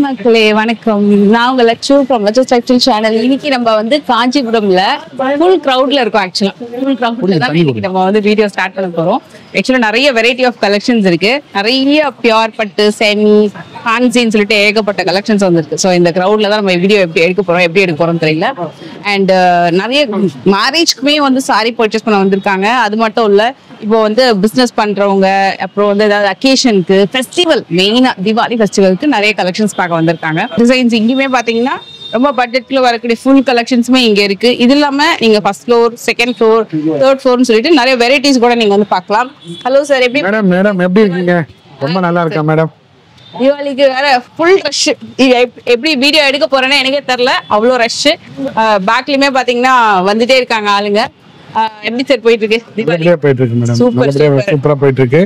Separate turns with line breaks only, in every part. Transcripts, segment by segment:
மக்களே வணக்கம். நான் உங்க Latchu from Latchu style channel. இன்னைக்கு நம்ம வந்து காஞ்சிபுரம்ல ஃபுல் கிரவுட்ல இருக்கோம். ஆக்சுவலா ஃபுல் கிரவுட்ல தான் இன்னைக்கு நம்ம வந்து வீடியோ ஸ்டார்ட் பண்ண போறோம். ஆக்சுவலா நிறைய வெரைட்டி ஆஃப் கலெக்ஷன்ஸ் இருக்கு. நிறைய பியூர் பட்டு, செமி, ஃபேன்சின்னு சொல்லிட்டு ஏகப்பட்ட கலெக்ஷன்ஸ் வந்துருக்கு. ஸோ இந்த கிரவுட்ல தான் நம்ம வீடியோ எப்படி எடுக்க போறோம் தெரியல. அண்ட் நிறைய மேரேஜ்க்குமே வந்து சாரி பர்ச்சேஸ் பண்ண வந்திருக்காங்க. அது மட்டும் இல்ல, இப்போ வந்து பிசினஸ் பண்றவங்க, அப்புறம் வந்து ஏதாவது அக்கேஷனுக்கு, ஃபெஸ்டிவல், மெயினா தீபாவளி ஃபெஸ்டிவலுக்கு நிறைய கலெக்ஷன்ஸ் பார்க்க வந்திருக்காங்க. டிசைன்ஸ் இங்கேயுமே பாத்தீங்கன்னா ரொம்ப பட்ஜெட்ல வரக்கூடிய ஃபுல் கலெக்ஷன்ஸுமே இங்க இருக்கு. இது இல்லாம நீங்க first floor, second floor, third ஃப்ளோர்னு சொல்லிட்டு நிறைய வெரைட்டிஸ் கூட நீங்க வந்து பார்க்கலாம். ஹலோ சார், எப்படி
மேடம் எப்படி இருக்கீங்க? ரொம்ப நல்லா இருக்கா மேடம்.
தீபாவளிக்கு வேற ஃபுல் ரஷ். எப்படி வீடியோ எடுக்க போறேன்னு எனக்கே தெரியல, அவ்வளோ ரஷ். பேக்லயுமே பாத்தீங்கன்னா வந்துட்டே இருக்காங்க ஆளுங்க. எப்படி சார் போயிட்டு இருக்கு?
போயிட்டு இருக்கு மேடம். சூப்பரா போயிட்டு இருக்கு.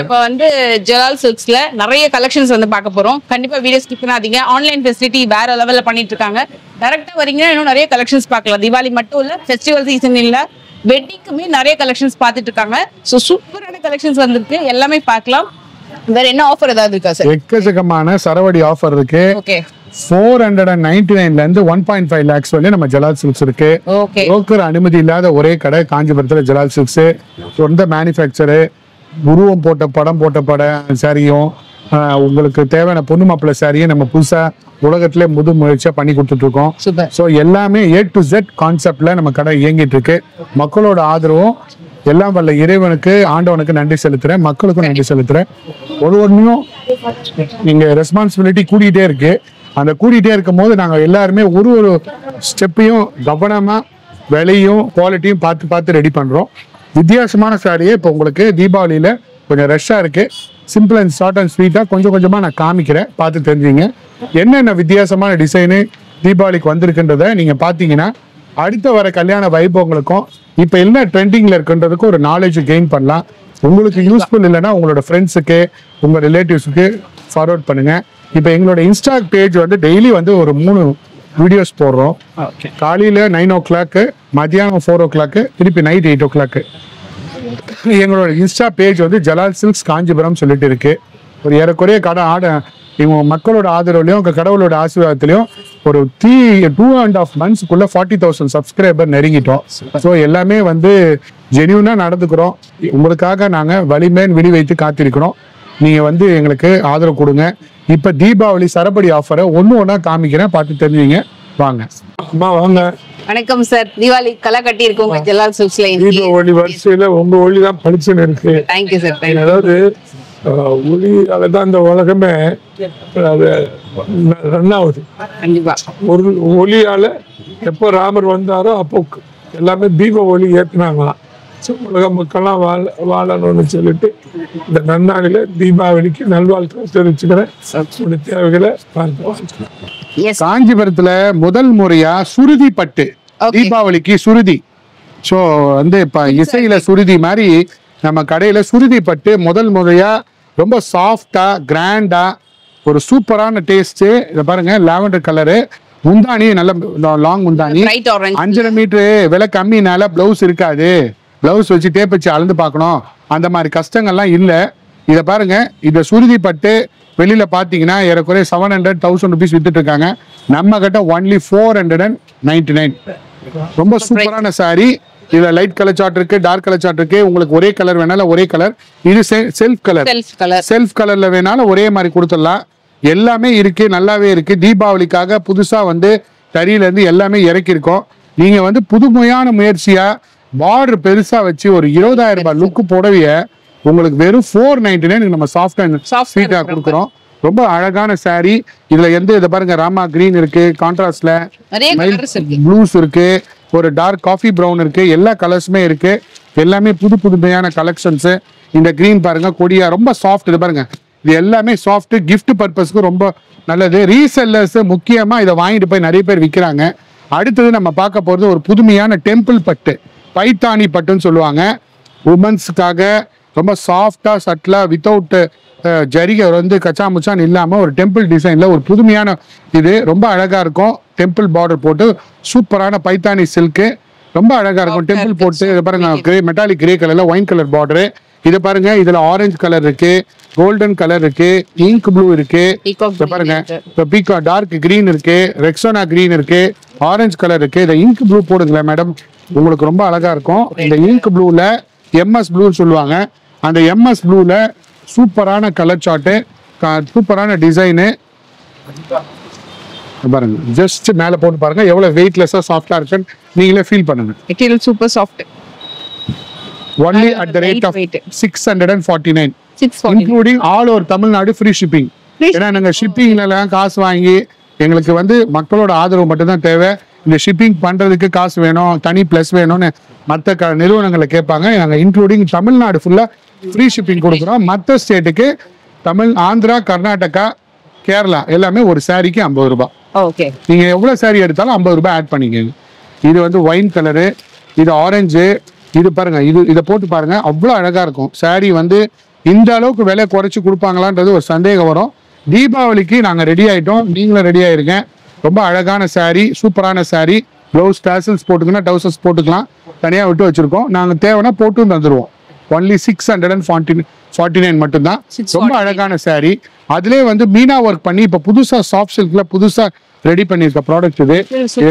இப்ப வந்து ஜலால் சில்க்ஸ்ல நிறைய கலெக்ஷன்ஸ் வந்து பார்க்க போறோம். கண்டிப்பா வீடியோ ஸ்கிப் பண்ணாதீங்க. ஆன்லைன் ஃபெசிலிட்டி வேற லெவல்ல பண்ணிட்டு இருக்காங்க. டைரக்டா வரீங்கன்னா இன்னும் நிறைய கலெக்ஷன்ஸ் பார்க்கலாம். தீபாவளி மட்டும் இல்ல, ஃபெஸ்டிவல் சீசன் இல்ல, வெட்டிங்குமே நிறைய கலெக்ஷன்ஸ் பார்த்துட்டு இருக்காங்க. ஸோ சூப்பரான கலெக்ஷன்ஸ் வந்திருக்கு, எல்லாமே பார்க்கலாம். வேற என்ன ஆஃபர் ஏதாவது இருக்கா சார்?
எக்கச்சக்கமான சரவடி ஆஃபர் இருக்கு.
ஓகே,
499 ல இருந்து 1.5 lakhs வரை நம்ம ஜலால் சில்க்ஸ் இருக்கு. புரோக்கர் அனுமதி இல்லாத ஒரே கடை காஞ்சிபுரத்துல ஜலால் சில்க்ஸ். சொந்த மேனுஃபேக்சரு, உருவம் போட்ட படம் சாரியும், உங்களுக்கு தேவையான பொண்ணு மாப்பிள்ளை சாரியும் நம்ம புதுசா உலகத்திலே முயற்சியா பண்ணி கொடுத்துட்டு இருக்கோம். ஸோ எல்லாமே A to Z கான்செப்ட்ல நம்ம கடை இயங்கிட்டு இருக்கு. மக்களோட ஆதரவும் எல்லாம் வல்ல இறைவனுக்கு, ஆண்டவனுக்கு நன்றி செலுத்துறேன், மக்களுக்கும் நன்றி செலுத்துறேன். ஒவ்வொன்றையும் நீங்க ரெஸ்பான்சிபிலிட்டி கூட்டிகிட்டே இருக்கு. அந்த கூட்டிகிட்டே இருக்கும் போது நாங்கள் எல்லாருமே ஒரு ஸ்டெப்பையும் கவனமா விலையும் குவாலிட்டியும் பார்த்து ரெடி பண்றோம். வித்தியாசமான சாரியே இப்போ உங்களுக்கு தீபாவளியில கொஞ்சம் ரஷ்ஷா இருக்கு. சிம்பிள் அண்ட் ஷார்ட் அண்ட் ஸ்வீட்டா கொஞ்சமா நான் காமிக்கிறேன், பார்த்து தெரிஞ்சுங்க. என்னென்ன வித்தியாசமான டிசைனு தீபாவளிக்கு வந்திருக்குன்றத நீங்க பாத்தீங்கன்னா அடுத்த வர கல்யாண வைபவங்களுக்கும் இப்ப என்ன ட்ரெண்டிங்ல இருக்குன்றதுக்கும் ஒரு நாலேஜ் கெயின் பண்ணலாம். உங்களுக்கு யூஸ்ஃபுல் இல்லைன்னா உங்களோட ஃப்ரெண்ட்ஸுக்கு, உங்க ரிலேட்டிவ்ஸுக்கு ஃபார்வர்ட் பண்ணுங்க. இப்ப எங்களோட இன்ஸ்டா பேஜ் வந்து டெய்லி வந்து ஒரு 3 வீடியோஸ் போடுறோம். காலையில 9 o'clock, மதியானம் 4 o'clock, திருப்பி நைட் 8 o'clock. எங்களோட இன்ஸ்டா பேஜ் வந்து ஜலால் சில்க்ஸ் காஞ்சிபுரம் சொல்லிட்டு இருக்கு. ஒரு ஏறக்குறைய கடை இவங்க மக்களோட ஆதரவுலையும் கடவுளோட ஆசீர்வாதத்திலையும் ஒரு 2.5 months 40,000 சப்ஸ்கிரைபர் நெருங்கிட்டோம். ஸோ எல்லாமே வந்து ஜெனியூனா நடந்துக்கிறோம். உங்களுக்காக நாங்க வலிமேன் விழி வைத்து காத்திருக்கிறோம். நீங்க வந்து எங்களுக்கு ஆதரவு கொடுங்க. இப்ப தீபாவளி சரபடி ஆஃபரை ஒன்னா காமிக்கிறேன், பார்த்து தெரிஞ்சுங்க. வாங்க அம்மா, வாங்க.
வணக்கம் சார். தீபாவளி களை கட்டி இருக்கோங்க ஜலால் சில்க்ஸ்ல.
தீபாவளி வரிசையில உங்க ஒளி தான் பளிச்சுன்னு இருக்கு.
Thank you sir.
அதாவது ஒளியாலதான் இந்த உலகமே ரன் ஆகுது. ஒரு ஒளியால எப்போ ராமர் வந்தாரோ அப்போ எல்லாமே தீப ஒளி ஏற்றினாங்களாம். உலக மக்கள்லாம் வாழணும்னு சொல்லிட்டு இந்த நன்னாளில தீபாவளிக்கு நல்வாழ்த்து தெரிவிச்சுக்கிறேன். தேவைகளை பார்த்து காஞ்சிபுரத்துல முதல் முறையா சுருதி பட்டு தீபாவளிக்கு சுருதி. ஸோ வந்து இப்ப இசையில சுருதி மாதிரி நம்ம கடையில சுருதி பட்டு முதல் முறையா ரொம்ப சாஃப்டா கிராண்டா ஒரு சூப்பரான டேஸ்ட். இதை பாருங்க, லாவெண்டர் கலரு முந்தானி, நல்ல லாங் முந்தானி, 5.5 மீட்டரு, விலை கம்மினால பிளவுஸ் இருக்காது, பிளவுஸ் வச்சு டேப் வச்சு அளந்து பார்க்கணும், அந்த மாதிரி கஷ்டங்கள்லாம் இல்லை. இதை பாருங்க, இதை சுருதி பட்டு வெளியில பாத்தீங்கன்னா ஏறக்குறைய 700-1000 rupees வித்துட்டு இருக்காங்க. நம்ம கிட்ட ஒன்லி 499. ரொம்ப சூப்பரான சாரி. இதுல லைட் கலர் சார்ட் இருக்கு, டார்க் கலர் சார்ட் இருக்கு. உங்களுக்கு ஒரே கலர் வேணாலும் ஒரே கலர். இது செல்ஃப் கலர்ல வேணாலும் ஒரே மாதிரி கொடுத்துடலாம். எல்லாமே இருக்கு, நல்லாவே இருக்கு. தீபாவளிக்காக புதுசா வந்து தறியில இருந்து எல்லாமே இறக்கிருக்கோம். நீங்க வந்து புதுமையான முயற்சியா பார்டர் பெருசா வச்சு ஒரு 20,000 ரூபாய் லுக்கு புடவைய உங்களுக்கு வெறும் 499 நம்ம சாஃப்ட் அண்ட் ஸ்வீட்டா கொடுக்குறோம். ரொம்ப அழகான சாரி. இதுல இதை பாருங்க, ராமா கிரீன் இருக்கு, கான்ட்ராஸ்ட்ல ப்ளூஸ் இருக்கு, ஒரு டார்க் காஃபி ப்ரௌன் இருக்கு, எல்லா கலர்ஸுமே இருக்கு. எல்லாமே புதுமையான கலெக்ஷன்ஸ். இந்த கிரீன் பாருங்க, கொடியா ரொம்ப சாஃப்ட். இது பாருங்க, இது எல்லாமே சாஃப்ட், கிஃப்ட் பர்பஸ்க்கு ரொம்ப நல்லது. ரீசெல்லர்ஸ் முக்கியமா இதை வாங்கிட்டு போய் நிறைய பேர் விற்கிறாங்க. அடுத்தது நம்ம பார்க்க போறது ஒரு புதுமையான டெம்பிள் பட்டு, பைத்தானி பட்டுன்னு சொல்லுவாங்க. உமன்ஸுக்காக ரொம்ப சாஃப்டா சட்டிலா வித்தவுட் ஜரிகை வந்து கச்சா முச்சான்னு இல்லாம ஒரு டெம்பிள் டிசைன்ல ஒரு புதுமையான இது ரொம்ப அழகா இருக்கும். டெம்பிள் பார்டர் போட்டு சூப்பரான பைத்தானி சில்க்கு ரொம்ப அழகா இருக்கும். டெம்பிள் போட்டு பாருங்க, கிரே மெட்டாலிக் கிரே கலர்ல ஒயின் கலர் பார்டரு.
இது பாருங்க, இதுல ஆரஞ்சு கலர் இருக்கு, கோல்டன் கலர் இருக்கு, இங்க் ப்ளூ இருக்கு.
Peacock
இத பாருங்க,
green இருக்கு.
இப்போ பீகா டார்க் கிரீன் இருக்கு, ரெக்ஸோனா கிரீன் இருக்கு, ஆரஞ்சு கலர் இருக்கு. இந்த இங்க் ப்ளூ போடுங்களேன் மேடம், உங்களுக்கு ரொம்ப அழகா இருக்கும். இந்த இங்க் ப்ளூல எம்எஸ் ப்ளூன்னு சொல்லுவாங்க. அந்த எம்எஸ் ப்ளூல சூப்பரான கலர் சார்ட்டு, சூப்பரான டிசைனு. பாருங்க, ஜஸ்ட் மேல போட்டு பாருங்க எவ்வளவு வெயிட்லெஸ்ஸா சாஃப்டா இருக்குன்னு நீங்களே ஃபீல் பண்ணுங்க.
Material super soft.
Only at the rate of
Lightweight.
649,
640.
Including all over Tamil Nadu free shipping.
Free
ஏன்னா நாங்க ஷிப்பிங்லாம் காசு வாங்கி, எங்களுக்கு வந்து மக்களோட ஆதரவு மட்டும் தான் தேவை. இந்த ஷிப்பிங் பண்றதுக்கு காசு வேணும், தனி பிளஸ் வேணும்னு மற்ற நிறுவனங்களை கேட்பாங்க. நாங்கள் இன்க்ளூடிங் தமிழ்நாடு ஃபுல்லா ஃப்ரீ ஷிப்பிங் கொடுக்குறோம். மற்ற ஸ்டேட்டுக்கு ஆந்திரா, கர்நாடகா, கேரளா எல்லாமே ஒரு சாரிக்கு 50 ரூபாய்.
ஓகே.
நீங்க எவ்வளவு சாரி எடுத்தாலும் 50 ரூபாய் ஆட் பண்ணிக்கோங்க. இது வந்து ஒயின் கலரு, இது ஆரஞ்சு, இது பாருங்க, இதை போட்டு பாருங்க, அவ்வளோ அழகா இருக்கும். சாரி வந்து இந்த அளவுக்கு விலை குறைச்சி கொடுப்பாங்களான்றது ஒரு சந்தேகம் வரும். தீபாவளிக்கு நாங்க ரெடி ஆயிட்டோம், நீங்களும் ரெடி ஆயிருங்க. ரொம்ப அழகான சாரி, சூப்பரான சாரி. ப்ளவுஸ் டாசல்ஸ் போட்டுக்கலாம், டவுசர்ஸ் போட்டுக்கலாம், தனியா விட்டு வச்சிருக்கோம். நாங்க தேவைன்னா போட்டு தந்துருவோம். ஒன்லி 649 மட்டும்தான். ரொம்ப அழகான சாரி. அதுலேயே வந்து மீனா ஒர்க் பண்ணி இப்போ புதுசா சாஃப்ட் சில்க்ல புதுசா ரெடி பண்ணியிருக்க ப்ராடக்ட் இது.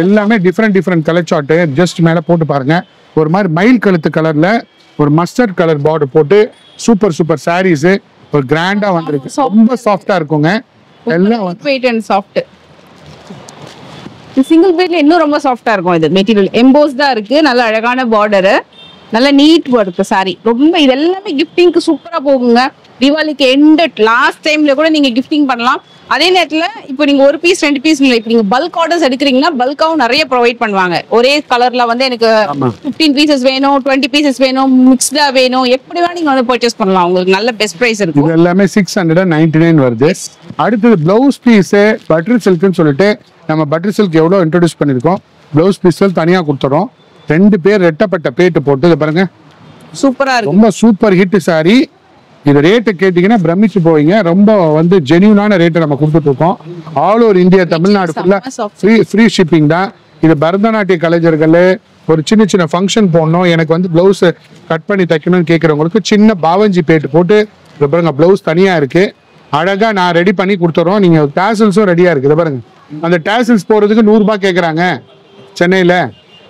எல்லாமே டிஃப்ரெண்ட் கலர் சார்ட்டு. ஜஸ்ட் மேல போட்டு பாருங்க, ஒரு மாதிரி மயில் கழுத்து கலர்ல ஒரு மஸ்டர்ட் கலர் பார்டர் போட்டு சூப்பர் சாரீஸ் ஒரு கிராண்டா வந்திருக்கு. ரொம்ப சாஃப்டா இருக்குங்க. எல்லாம்
வெயிட் அண்ட் சாஃப்ட். சிங்கிள் பேட்ல இன்னும் ரொம்ப சாஃப்டா இருக்கும். இது மெட்டீரியல் எம்போஸ்டா இருக்கு, நல்ல அழகான பார்டர், நல்ல நீட் ஒர்க் சாரி. ரொம்ப இது எல்லாமே கிஃப்டிங்க்கு சூப்பரா போகுங்க. தீபாவளிக்கு லாஸ்ட் டைம்ல கூட நீங்க கிஃப்டிங் பண்ணலாம். அதே நேரத்துல இப்போ நீங்க ஒரு பீஸ் 2 பீஸ் இல்லை, இப்போ நீங்க பல்க் ஆர்டர்ஸ் எடுக்கிறீங்கன்னா பல்காவும் நிறைய ப்ரொவைட் பண்ணுவாங்க. ஒரே கலர்ல வந்து எனக்கு 15 பீசஸ் வேணும், 20 பீசஸ் வேணும், மிக்ஸ்டா வேணும், எப்படி வேணா நீங்க வந்து பர்ச்சேஸ் பண்ணலாம். உங்களுக்கு நல்ல பெஸ்ட் பிரைஸ் இருக்கும்.
இது எல்லாமே 699 வருது. அடுத்தது பிளவுஸ் பீஸ் பட்டர் சில்க்னு சொல்லிட்டு நம்ம பட்டர் சில்க் எவ்வளோ இன்ட்ரோடியூஸ் பண்ணிருக்கோம். பிளவுஸ் பீஸ்கள் தனியா கொடுத்துறோம். 2 பேர் ரெட்டப்பட்ட பேட்டு போட்டு இதை பாருங்க,
சூப்பரா இருக்கும்.
ரொம்ப சூப்பர் ஹிட் சாரி. இது ரேட்டு கேட்டீங்கன்னா பிரமிச்சு போவீங்க. ரொம்ப வந்து ஜெனியூனான ரேட்டை நம்ம கொடுத்துட்டு இருக்கோம். ஆல் ஓவர் இந்தியா, தமிழ்நாடு ஃபுல்லா ஃப்ரீ ஷிப்பிங் தான். இது பரதநாட்டிய கலைஞர்கள் ஒரு சின்ன ஃபங்க்ஷன் போடணும், எனக்கு வந்து பிளவுஸ் கட் பண்ணி தைக்கணும்னு கேட்குறவங்களுக்கு சின்ன பாவஞ்சி பேட்டு போட்டு இதை பாருங்க, பிளவுஸ் தனியா இருக்கு. அழகா நான் ரெடி பண்ணி கொடுத்துறோம். நீங்க டேசல்ஸும் ரெடியா இருக்கு. இதை பாருங்க, அந்த டேசல்ஸ் போறதுக்கு 100 ரூபாய் கேட்குறாங்க. சென்னையில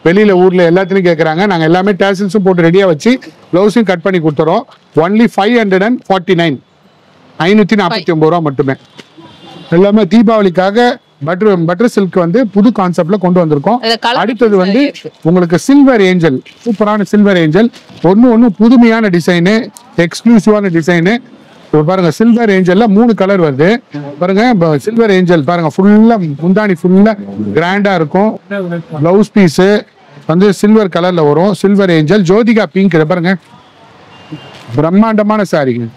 வெளியில ஊர்ல எல்லாத்துலயும் கேட்கறாங்க. நாங்க எல்லாமே டேசல்ஸும் போட்டு ரெடியா வச்சு பிளவுஸையும் கட் பண்ணி கொடுத்துறோம். ஒன்லி 549, 549 ரூபா மட்டுமே. எல்லாமே தீபாவளிக்காக பட்டர் சில்க் வந்து புது கான்செப்ட்ல கொண்டு வந்திருக்கோம். அடுத்தது வந்து உங்களுக்கு சில்வர் ஏஞ்சல், சூப்பரான சில்வர் ஏஞ்சல். ஒன்னு புதுமையான டிசைனு, எக்ஸ்க்ளூசிவான டிசைனு. பாருங்க, சில்வர் ஏஞ்சல்ல 3 கலர் வருது பாருங்க. சில்வர் ஏஞ்சல் பாருங்க, ஃபுல்லா முந்தானி ஃபுல்லா கிராண்டா இருக்கும். பிளவுஸ் பீஸ் வந்து சில்வர் கலர்ல வரும். Silver angel, Jyothika pink. இதை பாருங்க, பிரம்மாண்டமான சாரிங்க.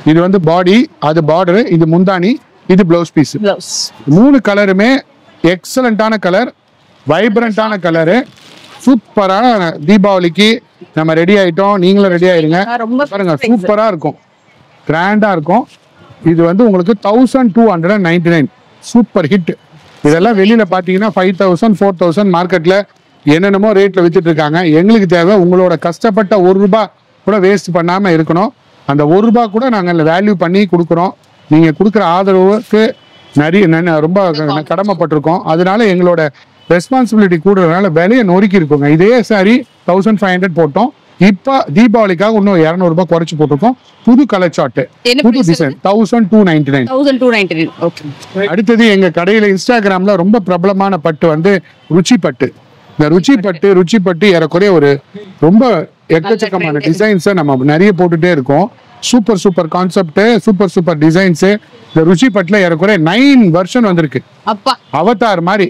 இது வந்து பாடி, அது பார்டர், இது முந்தானி, இது பிளவுஸ் பீஸ். 3 கலருமே எக்ஸலண்டான கலர், வைப்ரண்டான கலரு. சூப்பரான தீபாவளிக்கு நம்ம ரெடி ஆயிட்டோம். நீங்களும் ரெடி ஆயிருங்க. பாருங்க, சூப்பரா இருக்கும், கிராண்டா இருக்கும். இது வந்து உங்களுக்கு 1299, சூப்பர் ஹிட். இதெல்லாம் வெளியில பாத்தீங்கன்னா 5000, 4000 மார்க்கெட்ல என்னென்னமோ ரேட்ல வித்துட்டு இருக்காங்க. எங்களுக்கு தேவை உங்களோட கஷ்டப்பட்ட 1 ரூபாய் கூட வேஸ்ட் பண்ணாம இருக்கணும். அந்த 1 ரூபாய் கூட நாங்கள் வேல்யூ பண்ணி கொடுக்குறோம். நீங்க கொடுக்குற ஆதரவுக்கு ரொம்ப கடமைப்பட்டிருக்கோம். அதனால எங்களோட ரெஸ்பான்சிபிலிட்டி கூடுறதுனால விலையை நொறுக்கி இருக்குங்க. இதே சாரி 1500 போட்டோம். இப்ப தீபாவளிக்காக இன்னும் 200 ரூபாய் குறைச்சு போட்டிருக்கோம். புது கலர் சார்ட், புது டிசைன், 1299. அடுத்தது எங்க கடையில இன்ஸ்டாகிராம்ல ரொம்ப பிரபலமான பட்டு வந்து ருச்சி பட்டு. இந்த ருச்சி பட்டு ஏறக்குறைய ஒரு ரொம்ப எக்கச்சக்கமான டிசைன்ஸை நம்ம நிறைய போட்டுட்டே இருக்கோம். Super concept, super designs. இந்த ருச்சி பட்டுல ஏறக்குறைய 9 வெர்ஷன் வந்திருக்கு. அவதார் மாதிரி.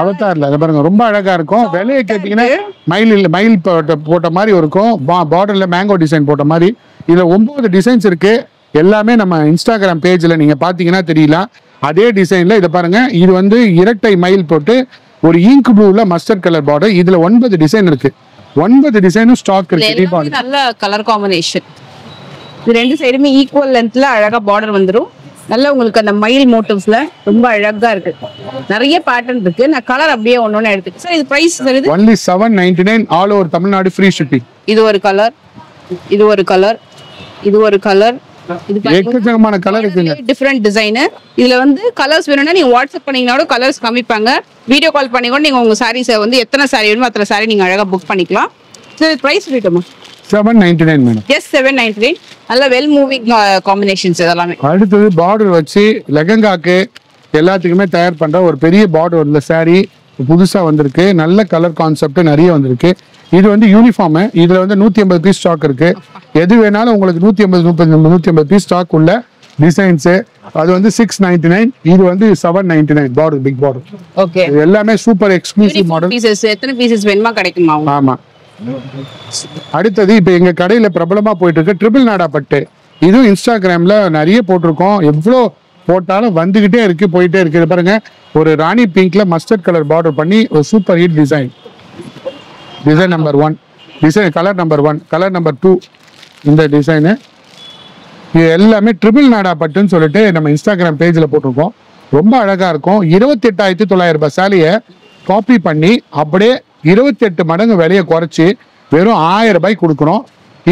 அவதார்ல அதை பாருங்க, ரொம்ப அழகா இருக்கும். விலையை கேட்டீங்கன்னா மயில் போட்ட மாதிரி இருக்கும். பார்டர்ல மேங்கோ டிசைன் போட்ட மாதிரி. இதுல 9 டிசைன்ஸ் இருக்கு. எல்லாமே நம்ம இன்ஸ்டாகிராம் பேஜ்ல நீங்க பாத்தீங்கன்னா தெரியலாம். அதே டிசைன்ல இதை பாருங்க, இது வந்து இரட்டை மயில் போட்டு ஒரு இங்க் ப்ளூல மஸ்டர்ட் கலர் பார்டர். இதுல 9 டிசைன் இருக்கு. 9 டிசைனும் ஸ்டாக் இருக்கு.
நல்ல கலர் காம்பினேஷன். இது 2 சைடுமே ஈக்குவல் லென்த்ல அழகா பார்டர் வந்துரும். நல்ல உங்களுக்கு அந்த மயில் மோட்டிவ்ஸ்ல ரொம்ப அழகா இருக்கு. நிறைய பேட்டர்ன் இருக்கு. நான் கலர் அப்படியே ஒன்னொன்னு எடுத்துக்கேன். சார் இது பிரைஸ் சார் இது
only 799 all over Tamil Nadu free shipping.
இது ஒரு கலர், இது ஒரு கலர், இது ஒரு கலர், இது
எக்கச்சக்கமான கலர் இருக்குங்க.
Different design. இதுல வந்து கலர்ஸ் வேணும்னா நீங்க வாட்ஸ்அப் பண்ணீங்கன்னா கலர்ஸ் காமிப்பாங்க. வீடியோ கால் பண்ணி கூட நீங்க உங்க சாரீஸை வந்து எத்தனை சாரி வேணுமோ அத்தனை சாரி நீங்க அழகா புக் பண்ணிக்கலாம். சார் பிரைஸ் ரேட்டுமா
799 மேடம்.
ஜஸ்ட் 799. நல்ல வெல் மூவிங் காம்பினேஷன்ஸ் இதெல்லாமே.
அடுத்தது பார்டர் வச்சு லெஹங்காக்கு எல்லாத்துக்குமே தயார் பண்ற ஒரு பெரிய பார்டர் உள்ள saree புதுசா வந்திருக்கு. நல்ல கலர் கான்செப்ட் நிறைய வந்திருக்கு. இது வந்து யூனிஃபார்ம். இதுல வந்து 150 பீஸ் ஸ்டாக் இருக்கு. எது வேணாலும் உங்களுக்கு 150 பீஸ் ஸ்டாக் உள்ள டிசைன்ஸ். அது வந்து 699. இது வந்து 799 பார்டர், பிக் பார்டர்.
ஓகே.
இது எல்லாமே சூப்பர் எக்ஸ்க்ளூசிவ் மாடல்.
பீசஸ் எத்தனை பீசஸ் வேணுமா கிடைக்குமா?
ஆமா. அடுத்தது இப்ப எங்க கடையில பிரபலமா போயிட்டு இருக்கு ட்ரிபிள் நாடா பட்டு. இதுவும் இன்ஸ்டாகிராம்ல நிறைய போட்டிருக்கோம். எவ்வளோ போட்டாலும் வந்துகிட்டே இருக்கு, போயிட்டே இருக்கு. இது பாருங்க, ஒரு ராணி பிங்க்ல மஸ்டர்ட் கலர் பார்டர் பண்ணி ஒரு super hit design. Design number 1, design colour number 1, colour number 2. இந்த டிசைனு இது எல்லாமே ட்ரிபிள் நாடா பட்டுன்னு சொல்லிட்டு நம்ம இன்ஸ்டாகிராம் பேஜ்ல போட்டிருக்கோம். ரொம்ப அழகா இருக்கும். 28,900 ரூபாய் சாலியை காப்பி பண்ணி அப்படியே 28 மடங்கு விலையை குறைச்சி வெறும் 1000 ரூபாய்க்கு கொடுக்குறோம்.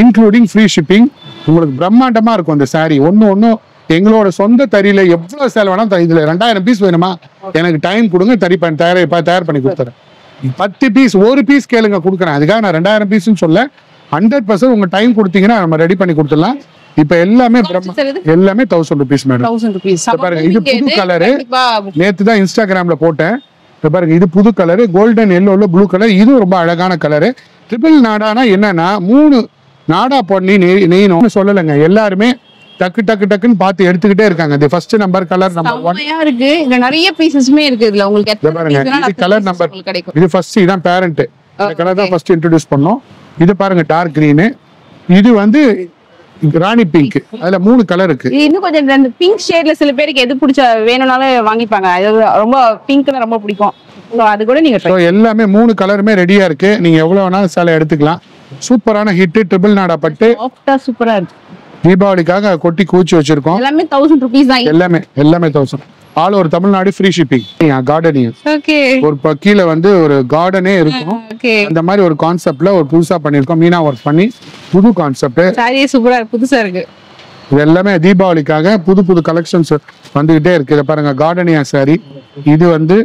Including free shipping. உங்களுக்கு பிரம்மாண்டமா இருக்கும் இந்த சாரி. ஒன்றும் எங்களோட சொந்த தறியில எவ்வளவு சேல் வேணா இதுல 2000 பீஸ் வேணுமா எனக்கு டைம் கொடுங்க, தயார் பண்ணி கொடுத்துறேன். 10 பீஸ், ஒரு பீஸ் கேளுங்க கொடுக்குறேன். அதுக்காக நான் 2000 பீஸ்ன்னு சொல்ல. 100% உங்க டைம் கொடுத்தீங்கன்னா நம்ம ரெடி பண்ணி கொடுத்துடலாம். இப்ப எல்லாமே எல்லாமே 1000 ருபீஸ் மேடம்.
1000 rupees.
பாருங்க, இது புது கலரு. நேத்து தான் இன்ஸ்டாகிராம்ல போட்டேன். பாருங்க, இது புது கலரு, கோல்டன் எல்லோல ப்ளூ கலர். இதுவும் ரொம்ப அழகான கலரு. ட்ரிபிள் நாடானா என்னன்னா 3 நாடா பண்ணி நெய்யணும்னு சொல்லலைங்க. எல்லாருமே டக்கு டக்கு டக்குன்னு பார்த்து எடுத்துக்கிட்டே இருக்காங்க. இது ஃபர்ஸ்ட் நம்பர் கலர் நம்பர் 1
இருக்கு. இதுல நிறைய பீசஸ்மே இருக்கு. இதுல உங்களுக்கு எத்தனை
பாருங்க, இது கலர் நம்பர்
கிடைக்கும்.
இது ஃபர்ஸ்ட், இதான் பேரண்ட். இந்த கலர் தான் ஃபர்ஸ்ட் இன்ட்ரோடியூஸ் பண்ணோம். இது பாருங்க டார்க் கிரீன். இது வந்து ராணி பிங்க். அதுல 3 கலர் இருக்கு.
இன்னும் கொஞ்சம் அந்த பிங்க் ஷேட்ல சில பேருக்கு எது பிடிச்ச வேணும்னாலும் வாங்கிப்பாங்க. அது ரொம்ப பிங்க் தான் ரொம்ப பிடிக்கும். அது கூட நீங்க
எல்லாமே 3 கலருமே ரெடியா இருக்கு. நீங்க எவ்வளவு வேணாலும் சேலை எடுத்துக்கலாம். சூப்பரான ஹிட் ட்ரிபிள் நாடா பட்டு.
சூப்பரா இருக்கு.
தீபாவளிக்காக கொட்டி கூச்சி வச்சிருக்கோம்.
எல்லாமே 1000 rupees தான்.
எல்லாமே 1000. All over Tamil Nadu free shipping. Gardening ஒரு கீழே வந்து ஒரு கார்டனே இருக்கும். அந்த மாதிரி ஒரு கான்செப்ட்ல ஒரு புதுசா பண்ணிருக்கோம். மீனா ஒர்க் பண்ணி புது கான்செப்ட்.
சூப்பரா புதுசா இருக்கு.
இது எல்லாமே தீபாவளிக்காக புது கலெக்ஷன்ஸ் வந்துகிட்டே இருக்கு. இதை பாருங்க, கார்டனியா சாரி. இது வந்து